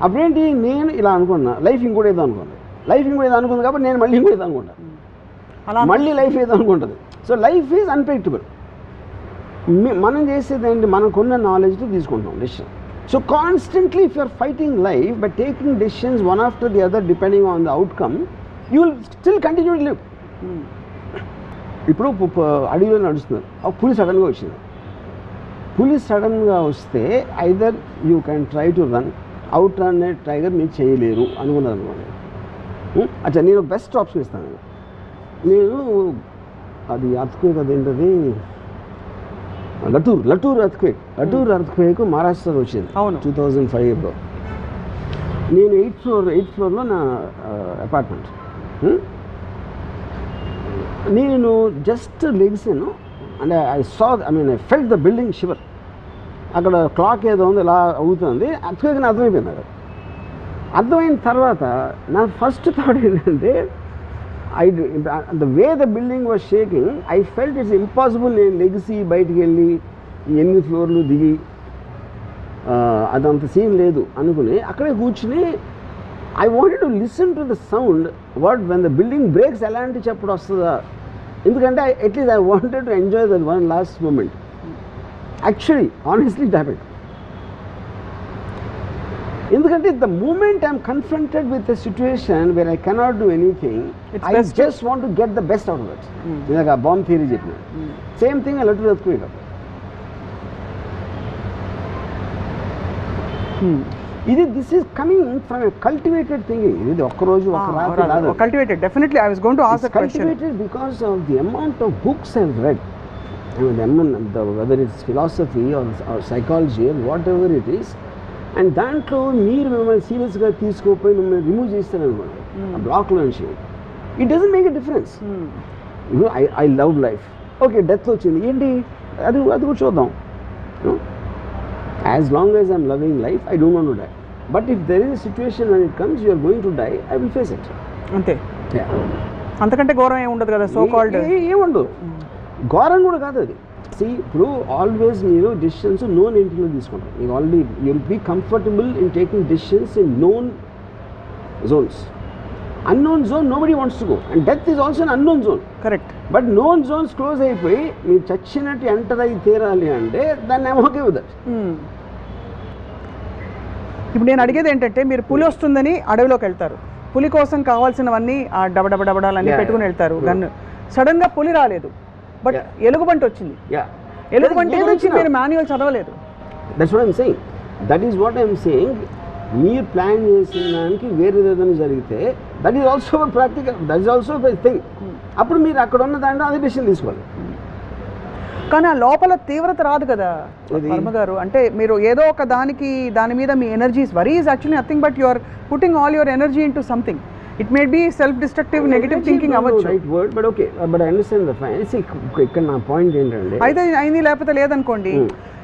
అప్పుడేంటి, నేను ఇలా అనుకున్నా, లైఫ్ ఇంకోటి ఏదో అనుకున్నాను, లైఫ్ ఇంకోటి ఏదో అనుకుంది కాబట్టి నేను మళ్ళీ ఇంకోటి ఏదో అనుకుంటా, మళ్ళీ లైఫ్ ఏదో అనుకుంటుంది. So life is unpredictable. మనం చేసేది ఏంటి, మనకున్న నాలెడ్జ్తో తీసుకుంటాం decision. So constantly if you're fighting life by taking decisions one after the other depending on the outcome, you will still continue to live. ఇప్పుడు అడవిలో నడుస్తున్నారు, ఒక పులి సడన్గా వచ్చింది. పులి సడన్గా వస్తే either you can try to run, out run tiger మీరు చేయలేరు అనుకున్నారు అనుకోండి. అచ్చా, నేను బెస్ట్ ఆప్షన్ ఇస్తాను. నేను అది అర్త్క్వేక్, అదేంటది లటూర్ అర్త్క్వేక్ మహారాష్ట్రలో వచ్చింది 2005లో. నేను 8th ఫ్లోర్లో నా అపార్ట్మెంట్. నేను జస్ట్ లెగ్సాను, అంటే I felt the building shiver. అక్కడ క్లాక్ ఏదో ఉంది ఇలా అవుతుంది, అర్త్క్వేక్ అర్థమైపోయింది. అక్కడ అర్థమైన తర్వాత నా ఫస్ట్ థాట్ ఏంటంటే, the way the building was shaking, I felt it's impossible నేను లెగిసి బయటికి వెళ్ళి 8 ఫ్లోర్లు దిగి అదంత సీన్ లేదు అనుకుని అక్కడే కూర్చుని I wanted to listen to the sound. When the building breaks ఎలాంటి చప్పుడు వస్తుందా ఎందుకంటే at least I wanted to enjoy that one last moment. Actually honestly it happened. ఎందుకంటే the moment I'm confronted with a situation where I cannot do anything, I just want to get the best out of that. ఇందాక bomb theory చెప్పిన same thing I let to earthquake. ఇది this is coming from a cultivated thinking. ఇది ఒక్కరోజు ఒక రాత్రి రాదు. Cultivated, definitely I was going to ask that question. Cultivated because of the amount of books I've read. I mean, whether it's philosophy or psychology or whatever it is, and దాంట్లో మీరు మిమ్మల్ని సీరియస్గా తీసుకోపోయి మిమ్మల్ని రిమూవ్ చేస్తారనుకోండి ఆ బ్లాక్లో నుంచి, it doesn't make a difference. I love life, okay death వచ్చింది ఏంటి, అది కూడా చూద్దాం. As long as I'm loving life I don't want to die. But if there is a situation when it comes you are going to die, I will face it. అంతే, అంతకంటే ఘోరం ఏమి ఉండదు కదా. సో కాల్డ్ ఏముండదు, ఘోరం కూడా కాదు అది. ఇప్పుడు ఆల్వేస్ మీరు డెసిషన్స్ నోన్ ఎంట్రీలో తీసుకుంటారు. మీకు already you will be comfortable in taking decisions in known zones. Unknown zone nobody wants to go, and death is also an unknown zone. Correct. But known zones close అయిపోయి మీరు చచ్చినట్టు enter అయి తీరాలి అంటే దాన్ని ఐమ్ ఓకే విత్ దట్. ఇప్పుడు నేను అడిగేది ఏంటంటే, మీరు పులి వస్తుందని అడవిలోకి వెళ్తారు, పులి కోసం కావాల్సినవన్నీ ఆ డబడబడబడాలన్నీ పెట్టుకుని వెళ్తారు గన్ను. సడన్గా పులి రాలేదు, బట్ ఎలుగుబంటి వచ్చింది. ఎలుగుబంటి గురించి మీరు మాన్యువల్ చదవలేదు. That's what I'm saying. That is what I'm saying. మీరు ప్లాన్ చేసిన దానికి వేరే ఏదైనా జరిగితే that is also practical, that is also thing. అప్పుడు మీరు అక్కడ ఉన్న దాంట్లో అదే డెసిషన్ తీసుకోవాలి. కానీ ఆ లోపల తీవ్రత రాదు కదా వర్మ గారు. అంటే మీరు ఏదో ఒక దాని మీద మీ energies, worry is actually nothing but you are putting all your energy in to something. It may be self destructive negative thinking అవ్వచ్చు. Right word, but okay, but I understand the point. ఇక్కడ నా point ఏంటంటే, అయితే అయింది లేకపోతే లేదనుకోండి,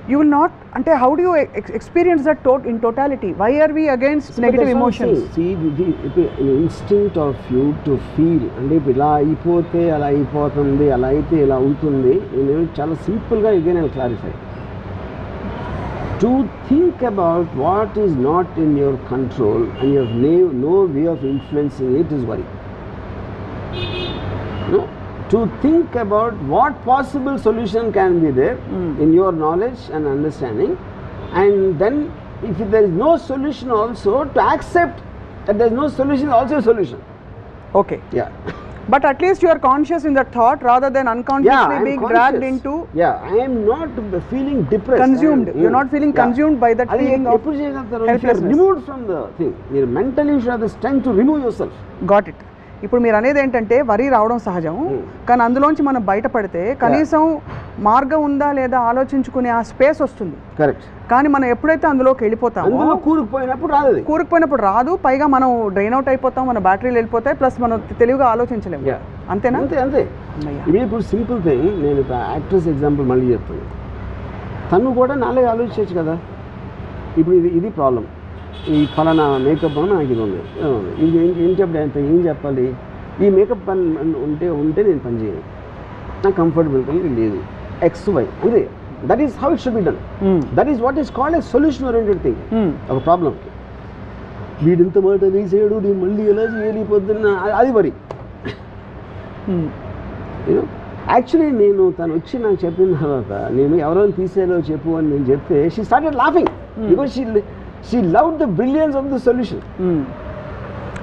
you will not, ante how do you experience that in totality? Why are we against negative emotions? See, the instinct of you to feel, అంటే ఇలా అయిపోతే అలా అయిపోతుంది, అలా అయితే ఇలా ఉంటుంది. నేను చాలా సింపుల్గా again I'll clarify. To think about what is not in your control and you have no way of influencing it is worry. No? To think about what possible solution can be there in your knowledge and understanding, and then if there is no solution also, to accept that there is no solution is also a solution. Okay. Yeah. But at least you are conscious in that thought rather than unconsciously being dragged into. Yeah, I am not feeling depressed. Consumed. You're not feeling consumed by that feeling of helplessness. Removed from the thing. You mentally you should have the strength to remove yourself. Got it. ఇప్పుడు మీరు అనేది ఏంటంటే వరి రావడం సహజం, కానీ అందులోంచి మనం బయటపడితే కనీసం మార్గం ఉందా లేదా ఆలోచించుకునే ఆ స్పేస్ వస్తుంది. కరెక్ట్. కానీ మనం ఎప్పుడైతే అందులోకి వెళ్ళిపోతామో, కూరుకుపోయినప్పుడు రాదు, పైగా మనం డ్రైన్ అవుట్ అయిపోతాం, మన బ్యాటరీలు వెళ్ళిపోతాయి, ప్లస్ మనం తెలివిగా ఆలోచించలేము. అంతేనా? అంతే. ఇప్పుడు సింపుల్ థింగ్, నేను యాక్ట్రెస్ ఎగ్జాంపుల్ మళ్ళీ చెప్తాను. తను కూడా నాలుగు ఆలోచించవచ్చు కదా. ఇప్పుడు ఇది ప్రాబ్లం, ఈ ఫలానా మేకప్ అని నాకు ఇది ఉంది, ఇది ఏం చెప్పాలి, ఈ మేకప్ పని ఉంటే నేను పని చేయను, నాకు కంఫర్టబుల్గా లేదు, XY అంతే. That is how it should be done. That is what is called a solution oriented thing. ఒక ప్రాబ్లంకి వీడింత మాట వేసేయడు, నేను మళ్ళీ ఎలా చేయాలి పొద్దున్న, అది వరి. యాక్చువల్లీ నేను తను వచ్చి నాకు చెప్పిన తర్వాత, నేను ఎవరైనా తీసేలో చెప్పు అని నేను చెప్తే, she started laughing because she loved the brilliance of the solution.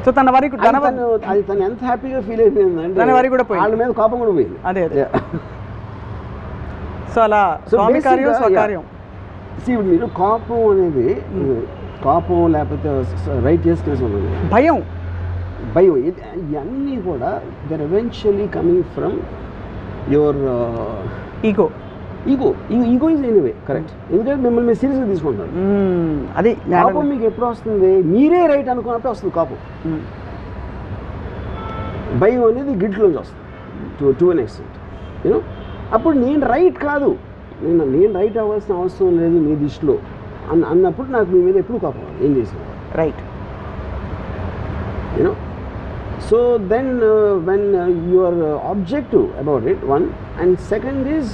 So తన వరి అది తను ఎంత హ్యాపీగా ఫీల్ అయిపోయిందంటే తన వరి కూడా పోయింది, వాళ్ళ మీద కోపం కూడా పోయింది. అదే. సో అలా స్వామి కార్యం స్వకార్యం. ఇప్పుడు మీరు కోపం అనేది, కోపం లేకపోతే రైట్ చేసుకునే భయం ఇవన్నీ కూడా they're eventually coming from your ego is anyway. Correct. ఎందుకంటే మిమ్మల్ని మీరు సీరియస్గా తీసుకుంటారు. అది కోపం మీకు ఎప్పుడు వస్తుంది, మీరే రైట్ అనుకున్నప్పుడు వస్తుంది కోపం. భయం అనేది గిట్లోంచి వస్తుంది టు అన్ ఎక్స్టెంట్. యూనో, అప్పుడు నేను రైట్ కాదు, నేను రైట్ అవ్వాల్సిన అవసరం లేదు మీ దృష్టిలో అన్నప్పుడు నాకు మీ మీద ఎప్పుడు కోపం ఏం చేసిన right. You know, so then when you are objective about it, one, and second is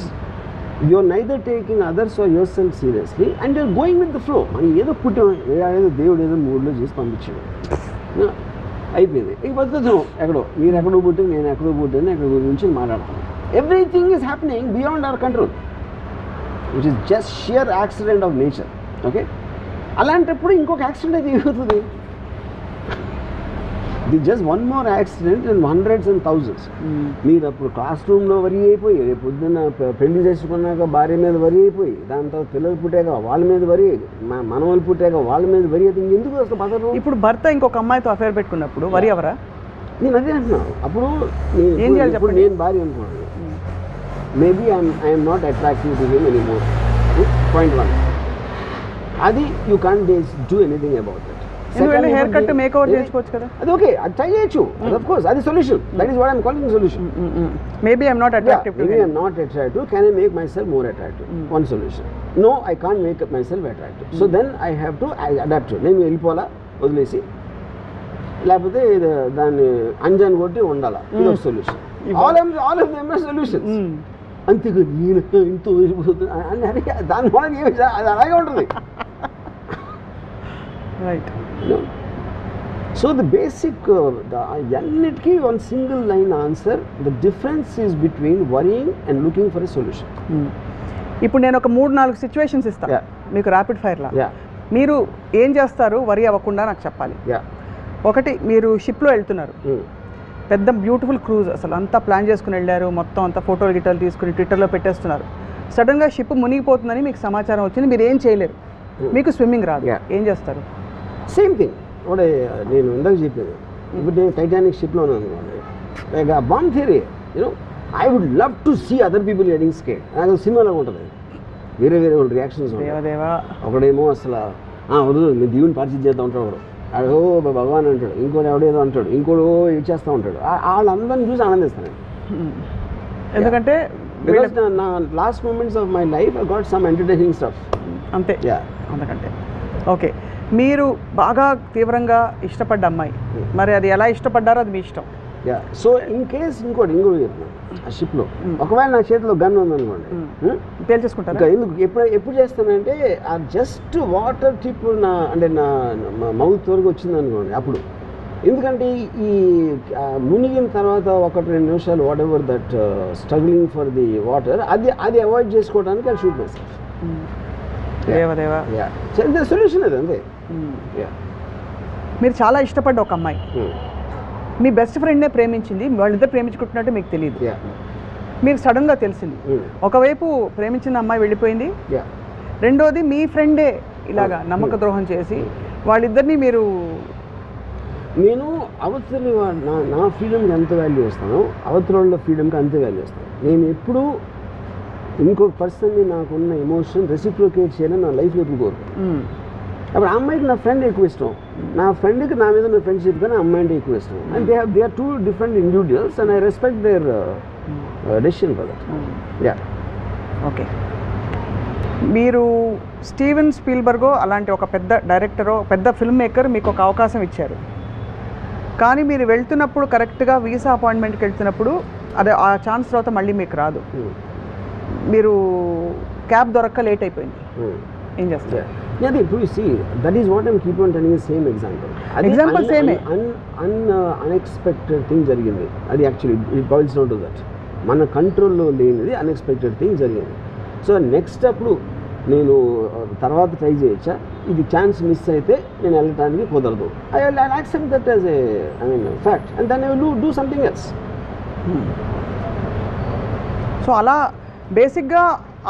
you're neither taking others or yourself seriously and you're going with the flow. మనం ఏదో పుట్టాం, ఏదో దేవుడు ఏదో మూడ్లో చేసి పంపించాడు. అయిపోయింది. ఇక పద్ధతి ఎక్కడో మీరు ఎక్కడో పుట్టింది, నేను ఎక్కడో పుట్టింది, ఎక్కడ గురించి మాట్లాడతాను. Everything is happening beyond our control, which is just shear accident of nature. Okay, అలాంటప్పుడు ఇంకొక యాక్సిడెంట్ అయితే ఏమవుతుంది? The just one more accident in hundreds and thousands. మీరు అప్పుడు క్లాస్ రూమ్లో వరి అయిపోయి, రేపు పొద్దున్న పెళ్లి చేసుకున్నాక భార్య మీద వరి అయిపోయి, దాని తర్వాత పిల్లలు పుట్టాక వాళ్ళ మీద వరి, మనవలు పుట్టాక వాళ్ళ మీద వరి అయితే ఇంకెందుకు అసలు బతకడం? ఇప్పుడు భర్త ఇంకొక అమ్మాయితో అఫేర్ పెట్టుకున్నప్పుడు వరి ఎవరా? నేను అదే అంటున్నాను. అప్పుడు ఏం చేయాలి చెప్పండి? నేను భార్య అనుకున్నాను, maybe I'm not attractive to him anymore. Point 1, అది you can't do anything about it. Hair cut make over చేసుకోవచ్చు కదా, అది ఓకే, అది ట్రై చేయొచ్చు. ఆఫ్ కోర్స్ అది solution. That is what I'm calling solution. Maybe I'm not attractive. Maybe I'm not attractive. Can I make myself more attractive? One solution. No, I can't make myself attractive. So then I have to adapt. నేను వెళ్ళిపోవాలా, వదిలేసి, లేకపోతే దాన్ని అంజాన్ కొట్టి ఉండాలా, ఇది ఒక solution. All of them are solutions. అంతేగా నేను ఇంత వదిలిపోతుంది అని దాని వల్ల అది అలాగే ఉంటుంది. రైట్. సో ద బేసిక్ అన్నిటికీ one single line answer. The difference is between worrying and looking for a solution. ఇప్పుడు నేను ఒక 3-4 సిచ్యువేషన్స్ ఇస్తాను మీకు ర్యాపిడ్ ఫైర్లా. మీరు ఏం చేస్తారు వరి అవ్వకుండా నాకు చెప్పాలి. ఒకటి, మీరు షిప్లో వెళ్తున్నారు, పెద్ద బ్యూటిఫుల్ క్రూజ్, అసలు అంతా ప్లాన్ చేసుకుని వెళ్ళారు, మొత్తం అంతా ఫోటోలు గిటోలు తీసుకుని ట్విట్టర్లో పెట్టేస్తున్నారు. సడన్గా షిప్ మునిగిపోతుందని మీకు సమాచారం వచ్చింది, మీరు ఏం చేయలేరు, మీకు స్విమ్మింగ్ రాదు, ఏం చేస్తారు? సేమ్ థింగ్ ఒకటే నేను ఇందాక చెప్పాను. ఇప్పుడు నేను టైటానిక్ షిప్లో ఉన్నాను అనుకోండి, లైక్ ఆ bomb theory, you know, I would love to see other people getting scared. నాకు సినిమాలో ఉంటుంది, వేరే వేరే వాళ్ళు రియాక్షన్స్ ఉంటాయి. ఒకడేమో అసలు వద్దు మేము దేవుని పరిచయం చేస్తూ ఉంటాడు, అడో భగవాన్ అంటాడు, ఇంకోటి ఎవడేదో అంటాడు, ఇంకోటి ఇచ్చేస్తూ ఉంటాడు. వాళ్ళందరినీ చూసి ఆనందిస్తాను. ఎందుకంటే నా last moments of my life I got some entertaining stuff. అంతే, అందుకంటే. ఓకే, మీరు బాగా తీవ్రంగా ఇష్టపడ్డ అమ్మాయి, మరి అది ఎలా ఇష్టపడ్డారో అది మీ ఇష్టం. సో ఇన్ కేస్ ఇంకోటి చెప్తున్నాను, ఆ షిప్లో ఒకవేళ నా చేతిలో గన్ ఉందనుకోండి, తేల్చేసుకుంటారు. ఎందుకు ఎప్పుడు చేస్తానంటే ఆ జస్ట్ వాటర్ టిప్ అంటే నా మౌత్ వరకు వచ్చింది అనుకోండి అప్పుడు. ఎందుకంటే ఈ మునిగిన తర్వాత 1-2 నిమిషాలు what ever that struggling for the water, అది అవాయిడ్ చేసుకోవడానికి అది షూట్ చేస్తాను. సొల్యూషన్ అది అంతే. మీరు చాలా ఇష్టపడ్డ ఒక అమ్మాయి మీ బెస్ట్ ఫ్రెండ్నే ప్రేమించింది, వాళ్ళిద్దరు ప్రేమించుకుంటున్నట్టు మీకు తెలియదు, మీకు సడన్గా తెలిసింది. ఒకవైపు ప్రేమించిన అమ్మాయి వెళ్ళిపోయింది, రెండోది మీ ఫ్రెండే ఇలాగా నమ్మక ద్రోహం చేసి వాళ్ళిద్దరినీ మీరు. నేను అవతలి నా ఫ్రీడమ్కి ఎంత వాల్యూ ఇస్తానో అవతల వాళ్ళ ఫ్రీడమ్కి అంతే వాల్యూ ఇస్తాను. నేను ఎప్పుడూ ఇంకొక పర్సన్ని నాకున్న ఎమోషన్ రెసిప్రోకేట్ చేయాలని నా లైఫ్లో ఎప్పుడు కోరుతాను. అప్పుడు ఆ అమ్మాయికి నా ఫ్రెండ్ ఎక్కువ ఇష్టం, నా ఫ్రెండ్కి నా మీద ఉన్న ఫ్రెండ్షిప్ కానీ అమ్మాయి అంటే ఎక్కువ ఇష్టం. And they are 2 different individuals and I respect their decision for that. Okay, మీరు స్టీవెన్ స్పీల్బర్గో అలాంటి ఒక పెద్ద డైరెక్టరో పెద్ద ఫిల్మ్ మేకర్ మీకు ఒక అవకాశం ఇచ్చారు, కానీ మీరు వెళ్తున్నప్పుడు కరెక్ట్గా వీసా అపాయింట్మెంట్కి వెళ్తున్నప్పుడు అదే ఆ ఛాన్స్ తర్వాత మళ్ళీ మీకు రాదు, మీరు క్యాబ్ దొరక్క లేట్ అయిపోయింది, ఏం చేస్తారు? ఇప్పుడు that is what I'm keep on telling. Same example సేమే అన్ఎక్స్పెక్టెడ్ థింగ్ జరిగింది. అది actually it boils down to that. మన కంట్రోల్లో లేనిది అన్ఎక్స్పెక్టెడ్ థింగ్ జరిగింది. సో నెక్స్ట్ అప్పుడు నేను తర్వాత ట్రై చేయొచ్చా, ఇది ఛాన్స్ మిస్ అయితే నేను వెళ్ళటానికి కుదరదు, I accept that as fact and then I will do something else. So అలా బేసిక్గా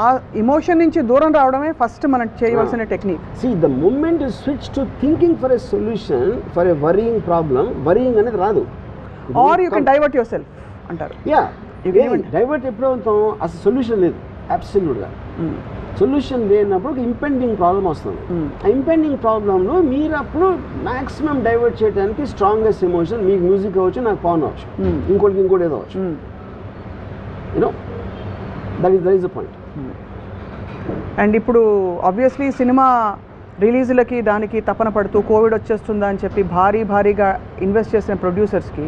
ఆ ఎమోషన్ నుంచి దూరం రావడమే ఫస్ట్ మనం చేయవలసిన technique. See, the moment you switch to thinking for a solution for a worrying problem, worrying అనేది రాదు. Or you can divert yourself అంటారు. డైవర్ట్ ఎప్పుడు అవుతాం, అసలు సొల్యూషన్ లేదు అబ్సల్యూట్గా. సొల్యూషన్ లేనప్పుడు ఇంపెండింగ్ ప్రాబ్లం వస్తుంది. ఆ ఇంపెండింగ్ ప్రాబ్లంలో మీరు అప్పుడు మ్యాక్సిమం డైవర్ట్ చేయడానికి స్ట్రాంగెస్ట్ ఎమోషన్, మీకు మ్యూజిక్ అవ్వచ్చు, నాకు పవన్ అవ్వచ్చు, ఇంకోటి ఏదో అవ్వచ్చు. You know that is the point. And ఇప్పుడు ఆబ్వియస్లీ సినిమా రిలీజులకి దానికి తపన పడుతూ కోవిడ్ వచ్చేస్తుందా అని చెప్పి భారీగా ఇన్వెస్ట్ చేసిన ప్రొడ్యూసర్స్కి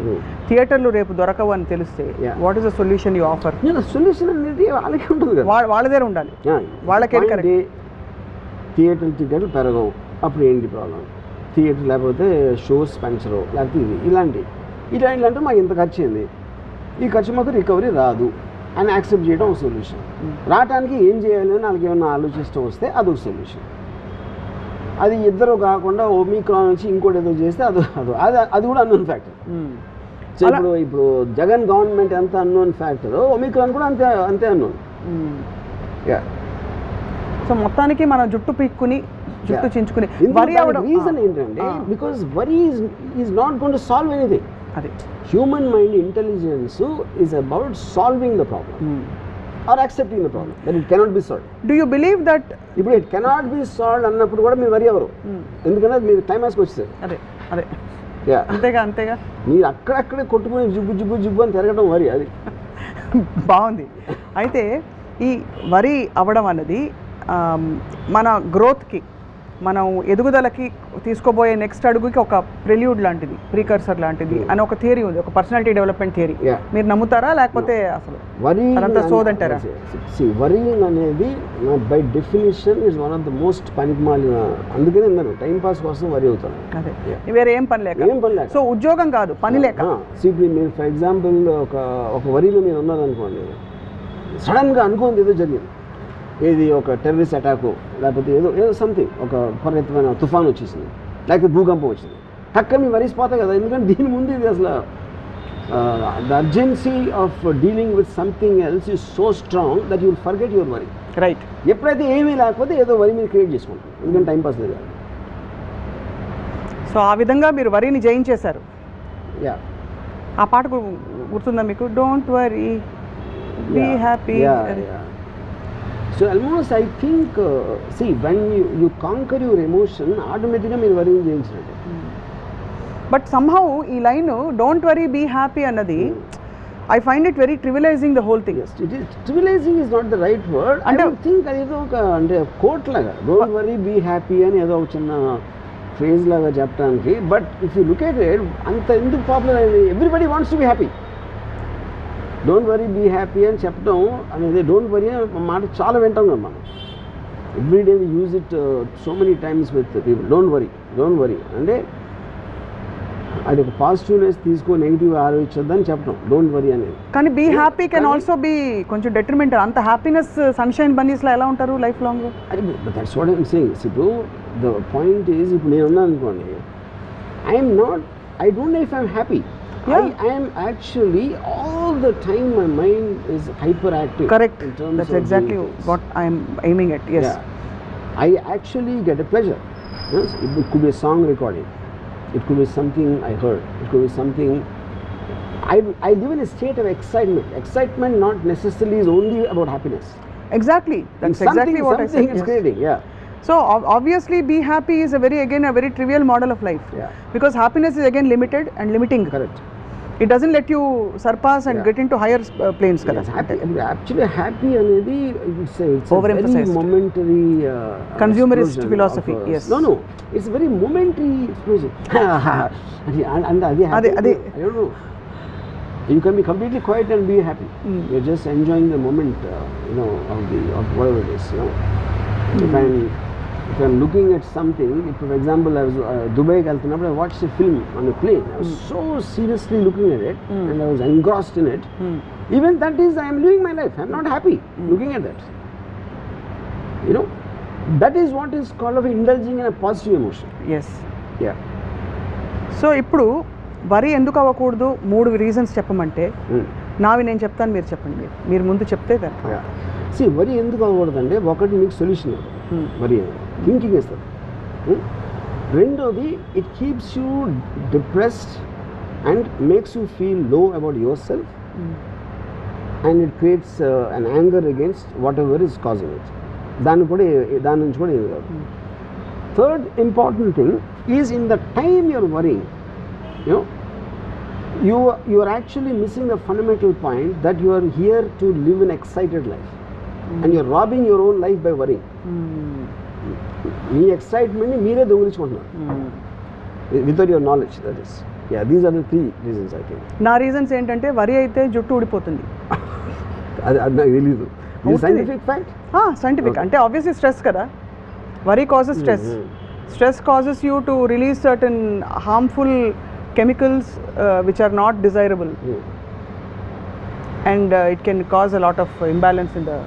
థియేటర్లు రేపు దొరకవు అని తెలిస్తే what is the solution you offer? Solution అనేది వాళ్ళకి ఉంటుంది కదా, వాళ్ళదే ఉండాలి, వాళ్ళకే. థియేటర్ టికెట్లు పెరగవు, అప్పుడు ఏంటి ప్రాబ్లం? థియేటర్ లేకపోతే షోస్ పెంచరు లేకపోతే ఇలాంటి మాకు ఇంత ఖర్చు అయింది, ఈ ఖర్చు మాకు రికవరీ రాదు అని యాక్సెప్ట్ చేయడం ఒక సొల్యూషన్. రావడానికి ఏం చేయాలి అని వాళ్ళకి ఏమన్నా ఆలోచిస్తూ వస్తే అదొక సొల్యూషన్. అది ఇద్దరు కాకుండా ఒమిక్రాన్ నుంచి ఇంకోటి ఏదో చేస్తే అది కూడా అన్నోన్ ఫ్యాక్టర్. సో ఇప్పుడు జగన్ గవర్నమెంట్ ఎంత అన్నోన్ ఫ్యాక్టర్, ఒమిక్రాన్ కూడా అంతే అన్నోన్. సో మొత్తానికి మనం జుట్టు పీక్కుని జుట్టు చించుకుని రీజన్ ఏంటంటే because worry is not going to solve anything. అదే human mind intelligence is about solving the problem or accepting the problem that it cannot be solved. Do you believe that ఇప్పుడు it cannot be solved అన్నప్పుడు కూడా మీరు వరి అవ్వరు, ఎందుకంటే మీరు క్లైమాక్స్కి వచ్చేసారు. అదే అంతేగా మీరు అక్కడక్కడే కొట్టుకుని జుబ్బు అని తిరగడం వరి. అది బాగుంది. అయితే ఈ వరి అవ్వడం అన్నది మన గ్రోత్కి, మనం ఎదుగుదలకి తీసుకోబోయే నెక్స్ట్ అడుగుకి ఒక ప్రిల్యూడ్ లాంటిది, ప్రీకర్సర్ లాంటిది అని ఒక థియరీ ఉంది, ఒక పర్సనాలిటీ డెవలప్మెంట్ థియరీ. మీరు నమ్ముతారా లేకపోతే అసలు అదంతా సోదంటారా? వరీయింగ్ అనేది by definition is one of the most పనికిమాలిన. అందుకనే నేను టైం పాస్ కోసం వరి అవుతాను. అదే వేరే ఏం పని లేక. సో ఉద్యోగం కాదు, పని లేక. ఇప్పుడు మీరు ఫర్ ఎగ్జాంపుల్ ఒక వరిలో మీరు ఉన్నారనుకోండి, సడన్గా అనుకోండి ఏదో జరిగింది, ఏది ఒక టెర్రరిస్ట్ అటాకు లేకపోతే ఏదో సంథింగ్, ఒక విపరీతమైన తుఫాన్ వచ్చేసింది లేకపోతే భూకంపం వచ్చింది, టక్క మీ వరిసిపోతాయి కదా. ఎందుకంటే దీని ముందు ఇది అసలు the urgency of dealing with something else is so strong that you will forget your worry. Right. ఎప్పుడైతే ఏమీ లేకపోతే ఏదో వరి మీరు క్రియేట్ చేసుకుంటాం, ఎందుకంటే టైంపాస్ లేదు. సో ఆ విధంగా మీరు వరిని జయించేశారు. యా, ఆ పాట గుర్తుందా మీకు? Don't worry be happy. So almost I think see when you conquer your emotion, automatically మీరు వరి చేయించినట్టే. బట్ somehow ఈ line don't worry be happy అన్నది I find it very trivializing the whole thing. Yes, it is trivializing is not the right word. I don't think అది ఏదో ఒక అంటే coat లాగా don't worry be happy అని ఏదో ఒక చిన్న ఫ్రేజ్ లాగా చెప్పడానికి. But if you look at it, అంత ఎందుకు పాపులర్ అయింది? Everybody wants to be happy. Don't worry be happy అని చెప్పడం అనేది, డోంట్ వరీ మాట చాలా వింటాం కదా మనం. Everyday we use it so many times with people. Don't worry అంటే అది ఒక పాజిటివ్నెస్ తీసుకో, నెగిటివ్ ఆలోచించొద్దని చెప్పడం డోంట్ వరీ అనేది. కానీ be happy can also be కొంచెం డెట్రిమెంటల్. అంత హ్యాపీనెస్ సన్షైన్ బన్నీస్లో ఎలా ఉంటారు లైఫ్ లాంగ్? అది దట్స్ వాట్ ఐఎమ్ సేయింగ్. ఇప్పుడు ద పాయింట్ ఈజ్, ఇప్పుడు నేను ఉన్నాను అనుకోండి, I don't know if I'm happy. I am actually all the time my mind is hyperactive. Correct. That's exactly what I am aiming at. Yes. Yeah. I actually get a pleasure. Yes? It could be a song recording. It could be something I heard. It could be something. I live in a state of excitement. Excitement not necessarily is only about happiness. Exactly. That's exactly what I said. Something is creating. Yeah. So obviously be happy is a very trivial model of life. Yeah. Because happiness is again limited and limiting. Correct. It doesn't let you surpass and get into higher planes kada. Actually happy anedi it's a very momentary consumerist philosophy. Yes. No, it's a very momentary explosion. And adi I don't know, you can be completely quiet and be happy. You're just enjoying the moment, of whatever it is, If I'm looking at something, if for example I was Dubai వెళ్తున్నప్పుడు, I watched a film on a plane. I was so seriously looking at it and I was engrossed in it. Even that is, I am living my life. I'm not happy looking at that. That is what is called of indulging in a positive emotion. Yes. Yeah. So ఇప్పుడు వరి ఎందుకు అవ్వకూడదు 3 reasons చెప్పమంటే నావి నేను చెప్తాను, మీరు చెప్పండి. మీరు ముందు చెప్తే వరి ఎందుకు అవ్వకూడదంటే, ఒకటి మీకు సొల్యూషన్ వరి థింకింగ్ ఇస్తుంది. రెండోది, it keeps you depressed and makes you feel low about your self and it creates an anger against whatever is causing it. దాని నుంచి కూడా ఇది కాదు. Third important thing is in the time your worrying, you are actually missing the fundamental point that you are here to live an excited life. And you are robbing your own life by worrying. మీ ఎక్సైట్మెంట్ని మీరే దొంగిలించుకుంటున్నారు without your knowledge. That is these are the 3 reasons I think. నా reasons ఏంటంటే, worry అయితే జుట్టు ఊడిపోతుంది. అది నాకు తెలీదు. Scientific fact. సైంటిఫిక్ అంటే ఆబ్వియస్లీ స్ట్రెస్ కదా, worry causes stress. Stress causes you to release certain harmful chemicals which are not desirable, and it can cause a lot of imbalance in the.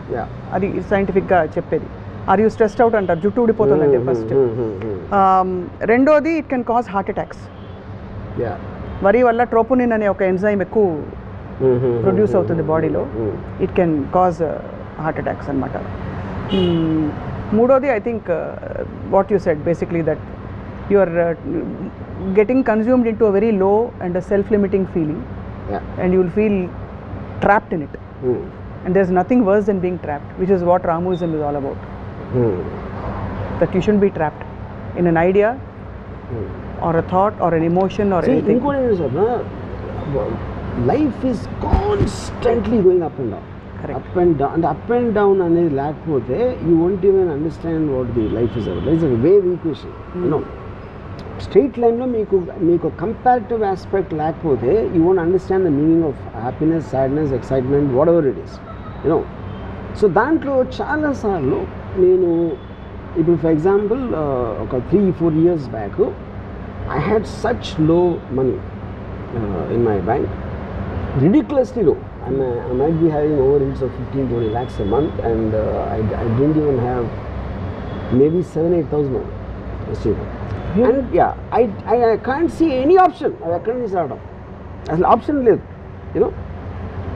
అది సైంటిఫిక్గా చెప్పేది. ఆర్ యూ స్ట్రెస్డ్ అవుట్ అంటారు, జుట్టు ఊడిపోతుందంటే first. రెండోది it can cause heart attacks. వరి వల్ల troponin అనే ఒక ఎంజైమ్ ఎక్కువ ప్రొడ్యూస్ అవుతుంది బాడీలో. It can cause heart attacks అనమాట. మూడోది I think what you said basically that you are getting consumed into a very low and a self limiting feeling, and you will feel trapped in it, and there's nothing worse than being trapped, which is what Ramuism is all about. That you shouldn't be trapped in an idea or a thought or an emotion or anything. Life is constantly going up and down. Correct. Up and down అనేది లేకపోతే you won't even understand what the life is about. It's a wave equation, you know. Straight లైన్లో మీకు comparative aspect లేకపోతే you won't understand the meaning of happiness, sadness, excitement, whatever it is, you know. So దాంట్లో చాలాసార్లు నేను ఇప్పుడు for example ఒక 3-4 years back I had such low money in my bank, ridiculously low. I might be having overheads of 15-20 lakhs a month, and I didn't even have maybe 7,000-8,000 receivable. And yeah, I can't see any option. I can't see out of అసలు option లేదు, you know.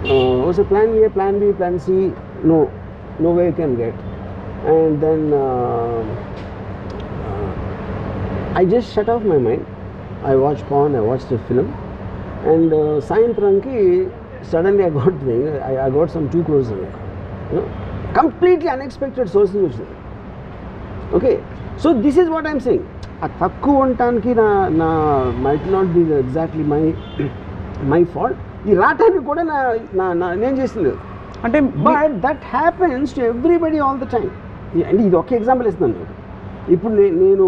was a plan A, plan B, plan C, no way you can get. And then I just shut off my mind. I watched porn, I watched a film, and సాయంత్రంకి suddenly I got some 2 crores in it, you know, completely unexpected sources వచ్చింది. Okay, so this is what I'm saying. ఆ తక్కువ ఉండటానికి నా might not be exactly my fault. ఈ రావటానికి కూడా నేను చేసింది అంటే, but that happens to everybody all the time. అంటే ఇది ఒక ఎగ్జాంపుల్ ఇస్తున్నాను. ఇప్పుడు నేను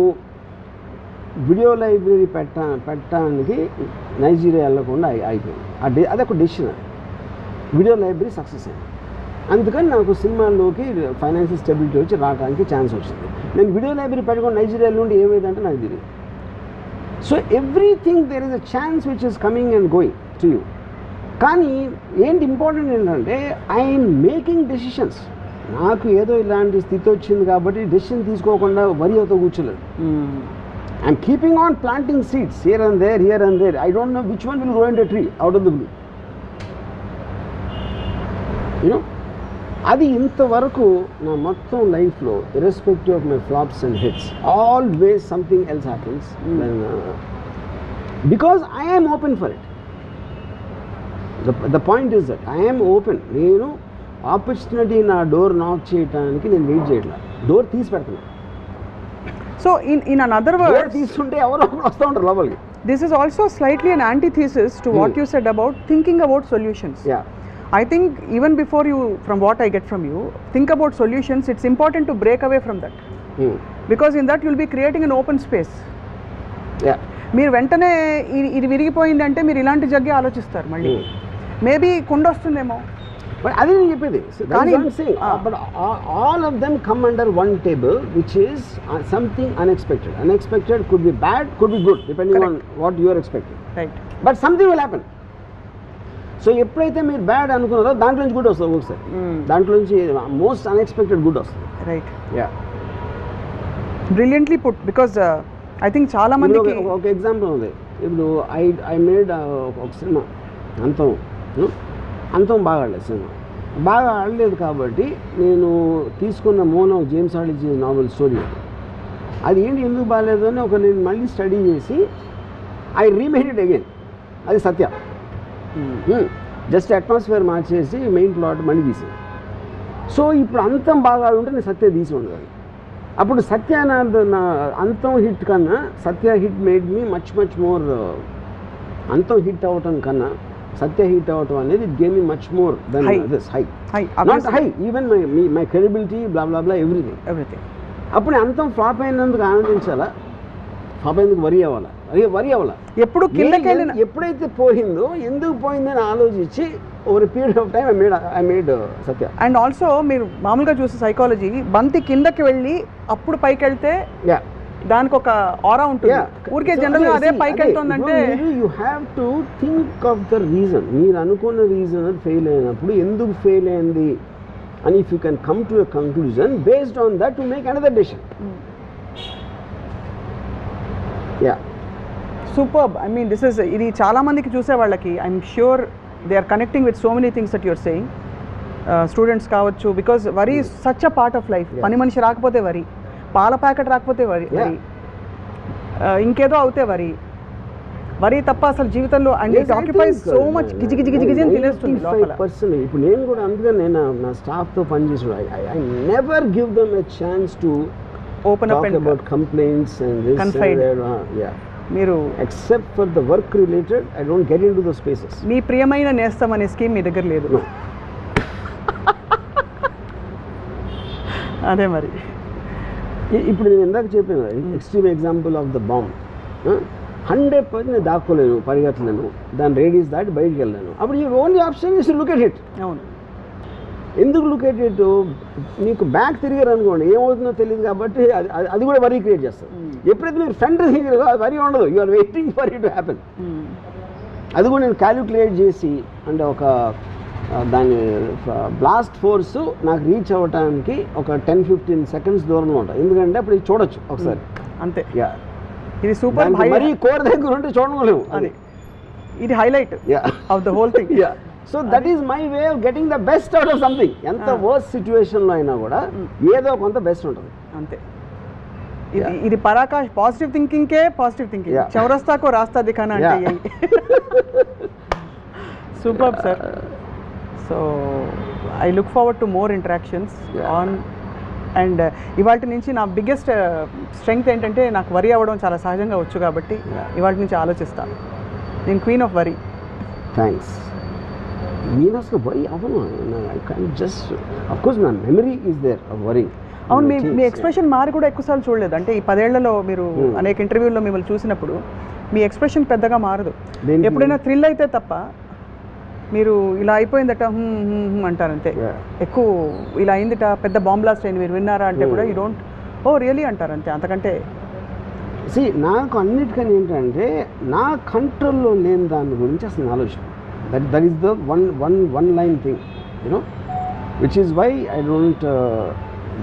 వీడియో లైబ్రరీ పెట్టడానికి నైజీరియా వెళ్ళకుండా అయిపోయింది. అదొక డెసిషన్. వీడియో లైబ్రరీ సక్సెస్ అయింది. అందుకని నాకు సినిమాల్లోకి ఫైనాన్షియల్ స్టెబిలిటీ వచ్చి రావడానికి ఛాన్స్ వచ్చింది. నేను వీడియో లైబ్రరీ పెట్టుకొని నైజీరియా నుండి ఏమైందంటే నాకు తెలియదు. So everything there is a chance which is coming and going to you. కానీ ఏంటి ఇంపార్టెంట్ ఏంటంటే ఐఎమ్ మేకింగ్ డెసిషన్స్. నాకు ఏదో ఇలాంటి స్థితి వచ్చింది కాబట్టి డెసిషన్ తీసుకోకుండా వరి అవుతూ కూర్చోలేదు. I'm keeping on planting seeds here and there. I don't know which one will grow in a tree out of the blue, you know. అది ఇంతవరకు నా మొత్తం లైఫ్లో irrespective of my flops and hits always something else happens because I am open for it. The point is that I am open. నేను opportunity నా door knock చేయడానికి నేను wait చేయట్లేదు, డోర్ తీసి పెడుతున్నాను. సో ఇన్ అనదర్ వర్డ్ తీసుకుంటే ఎవరో ఒకరు వస్తూ ఉంటారు లోపలికి. This is also slightly an antithesis to what you said about thinking about solutions. Yeah. I think even before you, from what I get from you, think about solutions, it's important to break away from that. Because in that you'll be creating an open space. Yeah. మీరు వెంటనే ఇది విరిగిపోయిందంటే మీరు ఇలాంటి జగ్గే ఆలోచిస్తారు మళ్ళీ. Maybe కుండ వస్తుందేమో. But అది నేను చెప్పేది. But all of them come under one table which is something unexpected. Unexpected could be bad, could be good, depending on what you are expecting. Right. But something will happen. So ఎప్పుడైతే మీరు bad అనుకున్నారో దాంట్లో నుంచి good వస్తుంది ఒకసారి. దాంట్లో నుంచి most unexpected good వస్తుంది. Right. Yeah, brilliantly put. Because I think చాలా మందికి ఒక ఎగ్జాంపుల్ ఉంది. ఇప్పుడు ఐ మేడ్ ఒక సినిమా అంతం బాగా ఆడలేదు. సినిమా బాగా ఆడలేదు కాబట్టి నేను తీసుకున్న మోనో జేమ్స్ హార్డీ నావెల్ స్టోరీ అది ఏంటి ఎందుకు బాగాలేదు అని నేను మళ్ళీ స్టడీ చేసి ఐ రీమేడ్ ఇట్ అగైన్. అది సత్య. జస్ట్ అట్మాస్ఫియర్ మార్చేసి మెయిన్ ప్లాట్ మళ్ళీ తీసాను. సో ఇప్పుడు అంతం బాగా ఉంటే నేను సత్య తీసి ఉండదు. అప్పుడు సత్య నా అంతం హిట్ కన్నా Satya hit made me much more. Antham hit అవ్వటం కన్నా సత్య హిట్ అవ్వటం అనేది it gave me much more than this high. Not high, even my credibility bla bla bla everything. అప్పుడు అంతం ఫ్లాప్ అయినందుకు ఆనందించాలా, ఫ్లాప్ అయినందుకు వరి అవ్వాలా? ఎప్పుడు ఎప్పుడైతే పోయిందో ఎందుకు పోయిందని ఆలోచించి over period of time I made Satya. And also మీరు మామూలుగా చూసే సైకాలజీ, బంతి కిందకి వెళ్ళి అప్పుడు పైకి వెళ్తే దానికి ఒక ఆరా ఉంటుంది. ఊరికే జనరల్గా అదే పైకి వెళ్తుందంటే you have to think of the reason. మీరు అనుకున్న రీజన్ ఫెయిల్ అయినప్పుడు ఎందుకు ఫెయిల్ అయింది అని if you can come to a conclusion based on that to make another decision. Yeah superb. I mean this is ఇది చాలా మందికి చూసే వాళ్ళకి I'm sure they are connecting with so many things that you're saying. Students కావచ్చు, because worry is such a part of life. పని మనిషి రాకపోతే worry, పాల ప్యాకెట్ రాకపోతే వరీ, ఇంకేదో అవుతే వరీ తప్ప అసలు జీవితంలో and it occupies so much గిజి గిజి గిజి గిజి అని తినేస్తుంది లోపల. ఇప్పుడు నేను కూడా అందుకని నేను నా స్టాఫ్తో పనిచేసి I never give them a chance to open up and about complaints and this Confide. మీరు except for the work related I don't get in to the spaces. మీ ప్రియమైన నేస్తం అనే స్కీమ్ మీ దగ్గర లేదు. అదే మరి ఇప్పుడు నేను ఇందాక చెప్పాను extreme example of the bomb. 100% నేను దాక్కోలేను, పరిగెత్తలేను, దాని రేడియస్ దాటి బయటికి వెళ్ళాను. అప్పుడు ఈ only option is look at it. అవును. ఎందుకు లుక్ ఎట్ ఇట్? నీకు బ్యాక్ తిరిగారు అనుకోండి ఏమవుతుందో తెలియదు కాబట్టి అది కూడా వరీ క్రియేట్ చేస్తుంది. ఎప్పుడైతే మీరు ఫ్రంట్ తిరిగారో అది వరీ ఉండదు, you are waiting for it to happen. అది కూడా నేను క్యాలిక్యులేట్ చేసి అంటే ఒక దాని బ్లాస్ట్ ఫోర్స్ నాకు రీచ్ అవ్వడానికి ఒక 10-15 సెకండ్స్ దూరంలో ఉంటాయి. ఎందుకంటే అప్పుడు ఇది చూడొచ్చు ఒకసారి అంతే. యా ఇది సూపర్. మరీ కోర్ దగ్గర ఉంటే చూడలేము. అది ఇది highlight of the whole thing. Yeah so that is my way of getting the best out of something. ఎంత వర్స్ సిచ్యువేషన్లో అయినా కూడా ఏదో కొంత బెస్ట్ ఉంటుంది. అంతే. ఇది పరాకాష్ పాజిటివ్ థింకింగ్కే పాజిటివ్ థింకింగ్. చౌరస్తాకో రాస్తా దిఖానా అంటే super sir. So I look forward to more interactions on and ఇవాళ నుంచి నా బిగ్గెస్ట్ స్ట్రెంగ్త్ ఏంటంటే నాకు వరి అవ్వడం చాలా సహజంగా వచ్చు కాబట్టి ఇవాళ నుంచి ఆలోచిస్తాను. నేను క్వీన్ ఆఫ్ వరి. థ్యాంక్స్. నేను అసలు వరి అవ్వను. I can just of course నా memory is there of worry. అవును. మీ ఎక్స్ప్రెషన్ మారి కూడా ఎక్కువసార్లు చూడలేదు. అంటే ఈ 10 ఏళ్లలో మీరు అనేక ఇంటర్వ్యూల్లో మిమ్మల్ని చూసినప్పుడు మీ ఎక్స్ప్రెషన్ పెద్దగా మారదు. ఎప్పుడైనా థ్రిల్ అయితే తప్ప మీరు ఇలా అయిపోయిందట అంటారంతే. ఎక్కువ ఇలా అయిందిట, పెద్ద బాంబ్ బ్లాస్ట్ అయింది, మీరు విన్నారా అంటే కూడా యూ డోంట్ ఓ రియలీ అంటారంతే. అంతకంటే నాకు అన్నిటికని ఏంటంటే నా కంట్రోల్లో లేని దాని గురించి అసలు ఆలోచన. That is the one line thing you know which is why I don't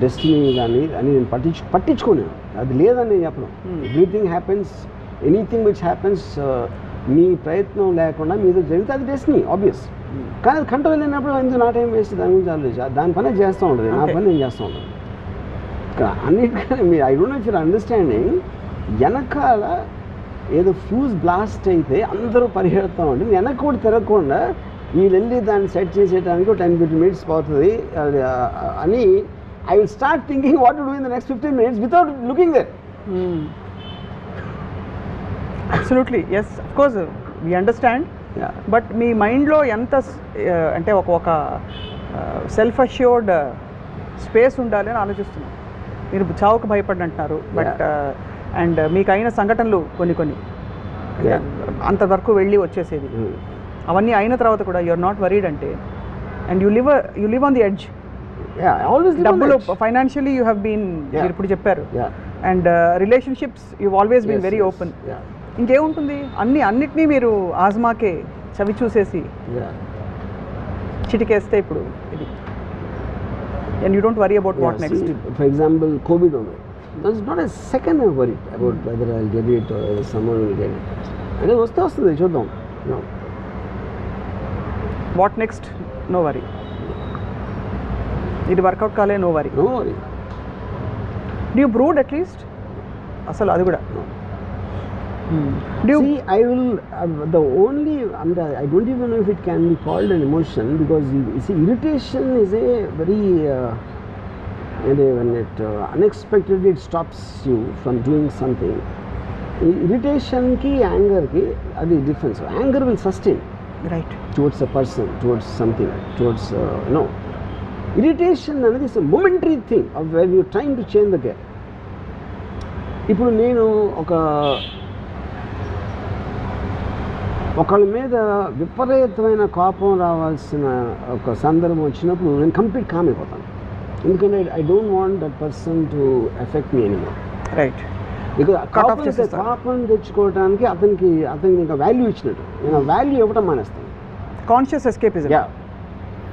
destiny కానీ అని నేను పట్టించుకోలేను. అది లేదని నేను చెప్పను. Everything happens, anything which happens మీ ప్రయత్నం లేకుండా మీతో జరిగితే అది డెస్టినీ ఆబ్వియస్. కానీ అది కంట్రోల్ లేనప్పుడు ఎందుకు నా టైం వేస్ట్ దాని గురించి ఆలోచించి దాని పని చేస్తూ ఉంటుంది, నా పని నేను చేస్తూ ఉంటాను. అన్నిటికన్నా మీరు I don't know if you're understanding వెనకాల ఏదో ఫ్యూజ్ బ్లాస్ట్ అయితే అందరూ పరిగెడుతూ ఉంటుంది, వెనక కూడా తిరగకుండా వీళ్ళు వెళ్ళి దాన్ని సెట్ చేసేయడానికి 10-15 minutes పోతుంది అని I will start thinking what to do in the next 15 minutes without looking there. Absolutely, yes, of course, we understand. Yeah. But మీ మైండ్లో ఎంత అంటే ఒక సెల్ఫ్ అష్యూర్డ్ స్పేస్ ఉండాలి అని ఆలోచిస్తున్నాను. మీరు చావుకు భయపడినంటున్నారు, బట్ అండ్ మీకు అయిన సంఘటనలు కొన్ని అంతవరకు వెళ్ళి వచ్చేసేది అవన్నీ అయిన తర్వాత కూడా యు ఆర్ నాట్ వరీడ్ అంటే and you live on the edge. డబ్బులు ఫైనాన్షియలీ యూ హ్యావ్ బీన్ మీరు ఇప్పుడు చెప్పారు and relationships you always been very open. ఇంకేముంటుంది అన్నిటినీ మీరు ఆజ్మాకే చవి చూసేసి చిటికేస్తే ఇప్పుడు ఇది and you don't worry about what next. For example covid ఉంది, that's not a second I worry about whether I get it or someone will get it. అంటే వస్తుంది చూద్దాం. What next no worry. ఇది వర్కౌట్ కాలే no worry. Do you brood at least అసలు అది కూడా I will the only I don't even know if it can be called an emotion because you see irritation is a very when it unexpectedly it stops you from doing something. Irritation ki anger ki adi difference. Anger will sustain right towards a person, towards something, towards irritation అనేది is a momentary thing of when you're trying to change the gear. ఇప్పుడు నేను ఒకళ్ళ మీద విపరీతమైన కోపం రావాల్సిన ఒక సందర్భం వచ్చినప్పుడు నేను కంప్లీట్ కామ్ అయిపోతాను. ఎందుకంటే I don't want that person to effect me anymore. Right. Because Cut off చేసేస్తారు. పాపం తెచ్చుకోవడానికి అతనికి ఇంకా వాల్యూ ఇచ్చినట్టు. నేను వాల్యూ ఇవ్వటం మానేస్తాను. Conscious escapism.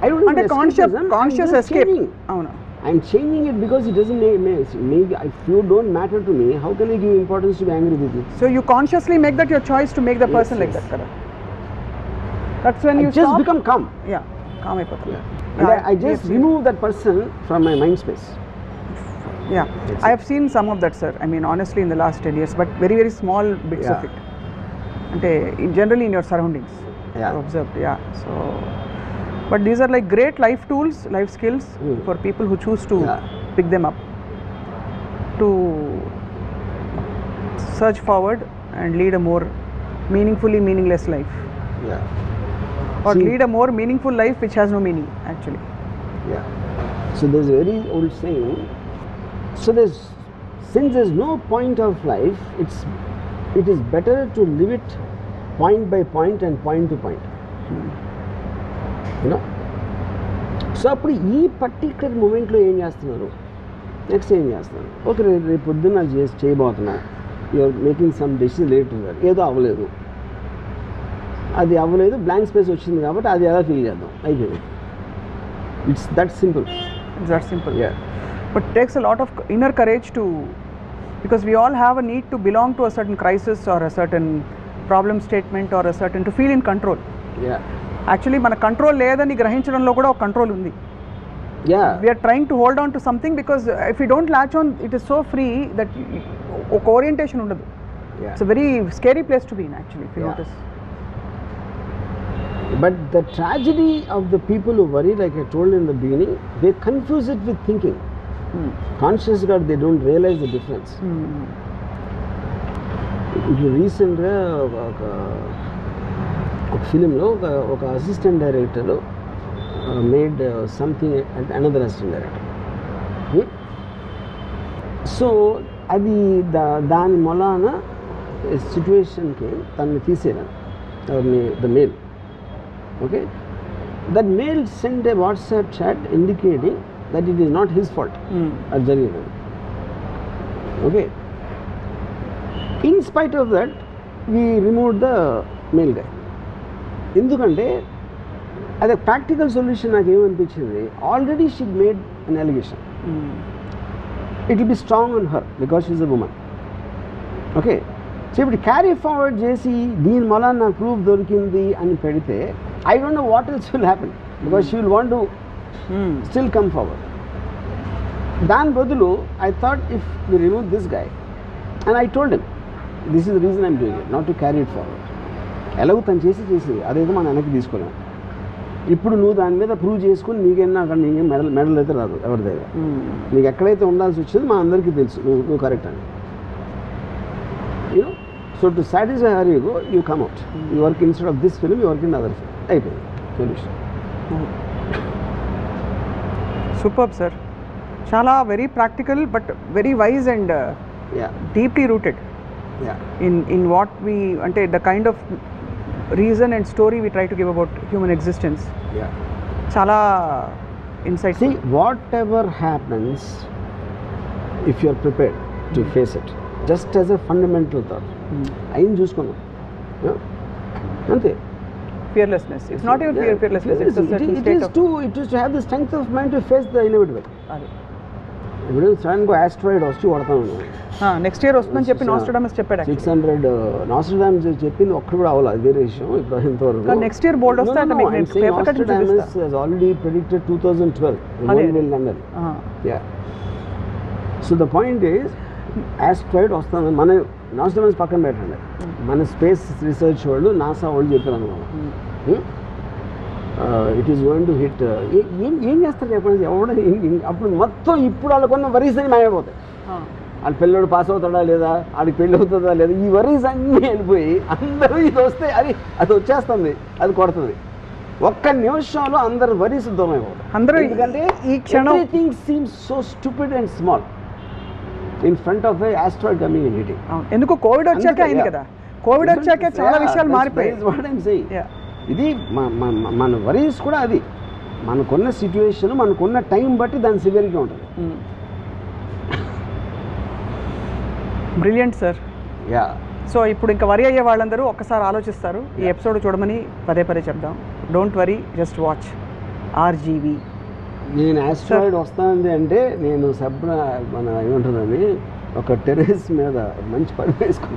I don't అంటే escapism, conscious I'm just escape. changing. అవును. I'm changing it because it doesn't make if you don't matter to me, how can I give importance to be angry with you? So you consciously make that your choice to make the person like that, correct? That's when you just stop. become calm. Yeah, calm అయిపోతుంది. And I just remove that person from my mind space. Yeah, I have seen some of that, sir. I mean, honestly, in the last 10 years, but very, very small bits of it. And generally in your surroundings, you observed. Yeah. So, but these are like great life tools, life skills for people who choose to pick them up, to search forward and lead a more meaningfully meaningless life. Or lead a more meaningful life which has no meaning, actually. So there's a very old saying. So since there's no point of life, it is better to live it point by point and point to point. You know. So అప్పుడు ఈ particular మూమెంట్లో ఏం చేస్తున్నారు, next ఏం చేస్తున్నారు, okay రేపు పొద్దున్న చేయబోతున్నా, you're making some decision related, ఏదో అవ్వలేదు, అది అవ్వలేదు, బ్లాంక్ స్పేస్ వచ్చింది కాబట్టి అది ఎలా ఫీల్ చేద్దాం, అయిపోయింది. It's that simple. It's that simple. But it takes a lot of inner courage to, because we all have a need to belong to a certain crisis or a certain problem statement or a certain, to feel in control. Actually మన control లేదని గ్రహించడంలో కూడా ఒక control ఉంది. We are trying to hold on to something because if you don't latch on, it is so free that ఒక orientation ఉండదు. It's a very scary place to be in, actually, if you notice. But the tragedy of the people who worry, like I told in the beginning, they confuse it with thinking. Consciously they don't realize the difference. ఇప్పుడు రీసెంట్గా ఒక ఫిలింలో ఒక assistant director made something and another assistant director. So అది దాని మొలాన సిచ్యువేషన్కి తనని తీసేయడం, the male. Okay, that male send a WhatsApp chat indicating that it is not his fault. అది జరిగింది. Okay, in spite of that we remove the male guy. ఎందుకంటే అది ప్రాక్టికల్ సొల్యూషన్. నాకు ఏమనిపించింది, already she made an allegation, it will be strong on her because she is a woman. Okay, so ఇప్పుడు carry forward చేసి దీని వల్ల నాకు proof దొరికింది అని పెడితే, I don't know what else will happen because she will want to still come forward. Dan Bodulu, I thought if we remove this guy, and I told him, this is the reason I'm doing it, not to carry it forward. ఎలాగో తను చేసి అదేదో మనం వెనక్కి తీసుకోలేము. ఇప్పుడు నువ్వు దాని మీద ప్రూవ్ చేసుకుని నీకేనా అక్కడ నీకేం మెడల్ అయితే రాదు ఎవరి దగ్గర. నీకు ఎక్కడైతే ఉండాల్సి వచ్చింది మా అందరికీ తెలుసు నువ్వు కరెక్ట్ అని. You know, so to satisfy her you go, you come out, you work instead of this film, you work in other film, అయిపోయింది solution. Superb, sir. Chala very practical but very wise and deeply rooted in what we, ante the kind of reason and story we try to give about human existence. Chala insight. See, whatever happens, if you are prepared to face it, just as a fundamental thought, ayim chuskonu ante. Fearlessness. It's not even fearlessness. It's a certain state of. It is to have the strength of mind to face the inevitable. ఇప్పుడు sudden గా asteroid వచ్చి కొడతాను. Next year వస్తుందని చెప్పి నాస్ట్రాడమస్ చెప్పాడు. 600 నాస్ట్రాడమస్ చెప్పింది ఒక్కడు కూడా అవ్వలేదు, అదే విషయం. ఇప్పుడు ఇంతవరకు నెక్స్ట్ ఇయర్ బోర్డ్ వస్తే అంటే మీకు పేపర్ కట్ చూపిస్తా. has already predicted 2012 the world will end. So the point is, asteroid వస్తుంది. మన నాస్ట్రాడమస్ పక్కన పెట్టండి, మన స్పేస్ రీసెర్చ్ వాళ్ళు, నాసా వాళ్ళు చెప్పారు అనుకోండి, it is going to hit. ఏం చేస్తారు చెప్పండి, ఎవడ అప్పుడు మొత్తం ఇప్పుడు వాళ్ళకున్న వరీస్ అని మాయమైపోతాయి. వాళ్ళ పిల్లడు పాస్ అవుతాడా లేదా, వాళ్ళకి పెళ్ళి అవుతుందా లేదా, ఈ వరీస్ అన్నీ వెళ్ళిపోయి అందరూ ఇది వస్తే అది వచ్చేస్తుంది, అది కొడుతుంది. ఒక్క నిమిషంలో అందరు వరీస్ దూరం అయిపోతారు. అందరూ ఎందుకంటే ఈ క్షణం everything seems so stupid and small in front of A asteroid coming and hitting. ఎందుకు కోవిడ్ వచ్చాక అయింది కదా, కోవిడ్ వచ్చాక చాలా విషయాలు మారిపోయాయి. ఇది మన వరీస్ కూడా అది మనకున్న సిచ్యువేషన్, మనకున్న టైం బట్టి దాని సివియరిటీ ఉంటుంది. Brilliant sir. యా. సో ఇప్పుడు ఇంకా వరి అయ్యే వాళ్ళందరూ ఒక్కసారి ఆలోచిస్తారు, ఈ ఎపిసోడ్ చూడమని పదే చెప్దాం. Don't worry, just watch RGV. నేను ఆస్ట్రాయిడ్ వస్తానంది అంటే నేను మన ఏముంటుందని ఒక టెర్రస్ మీద మంచి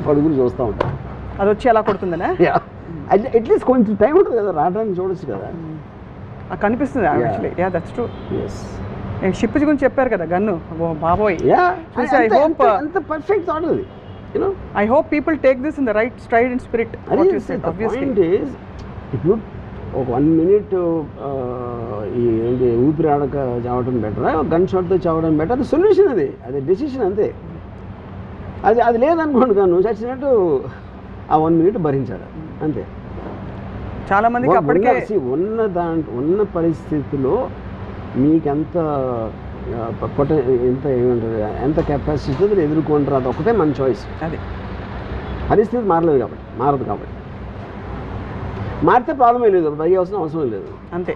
పడుగులు చూస్తూ ఉంటాను. అది వచ్చి ఎలా కొడుతుందనే. అట్లీస్ట్ కొంచెం టైం ఉంటుంది కదా రావడానికి, చూడొచ్చు కదా. కనిపిస్తుంది actually. Yeah, that's true. Yes. Ship గురించి చెప్పారు కదా గన్ను, బాబోయ్. అంత పర్ఫెక్ట్ థాట్ అది. I hope people take this in the right stride and spirit. What you said, obviously. The point is, ఇప్పుడు ఒక 1 minute ఏంటి ఊపిరి ఆడక చావడం బెటరా, గన్ షాట్తో చావడం బెటర్, అది సొల్యూషన్, అది డెసిషన్ అంతే. అది లేదనుకోండి, నువ్వు చచ్చినట్టు ఆ 1 minute భరించాలి అంతే. చాలా మందికి అప్పటికే ఉన్న పరిస్థితిలో మీకెంత ఎంత ఏమంటారు, ఎంత కెపాసిటీ ఎదుర్కొంటారు, అది ఒకటే మన చాయిస్. అది పరిస్థితి మారదు కాబట్టి మారితే ప్రాబ్లం లేదు, భయం అవసరం లేదు అంతే.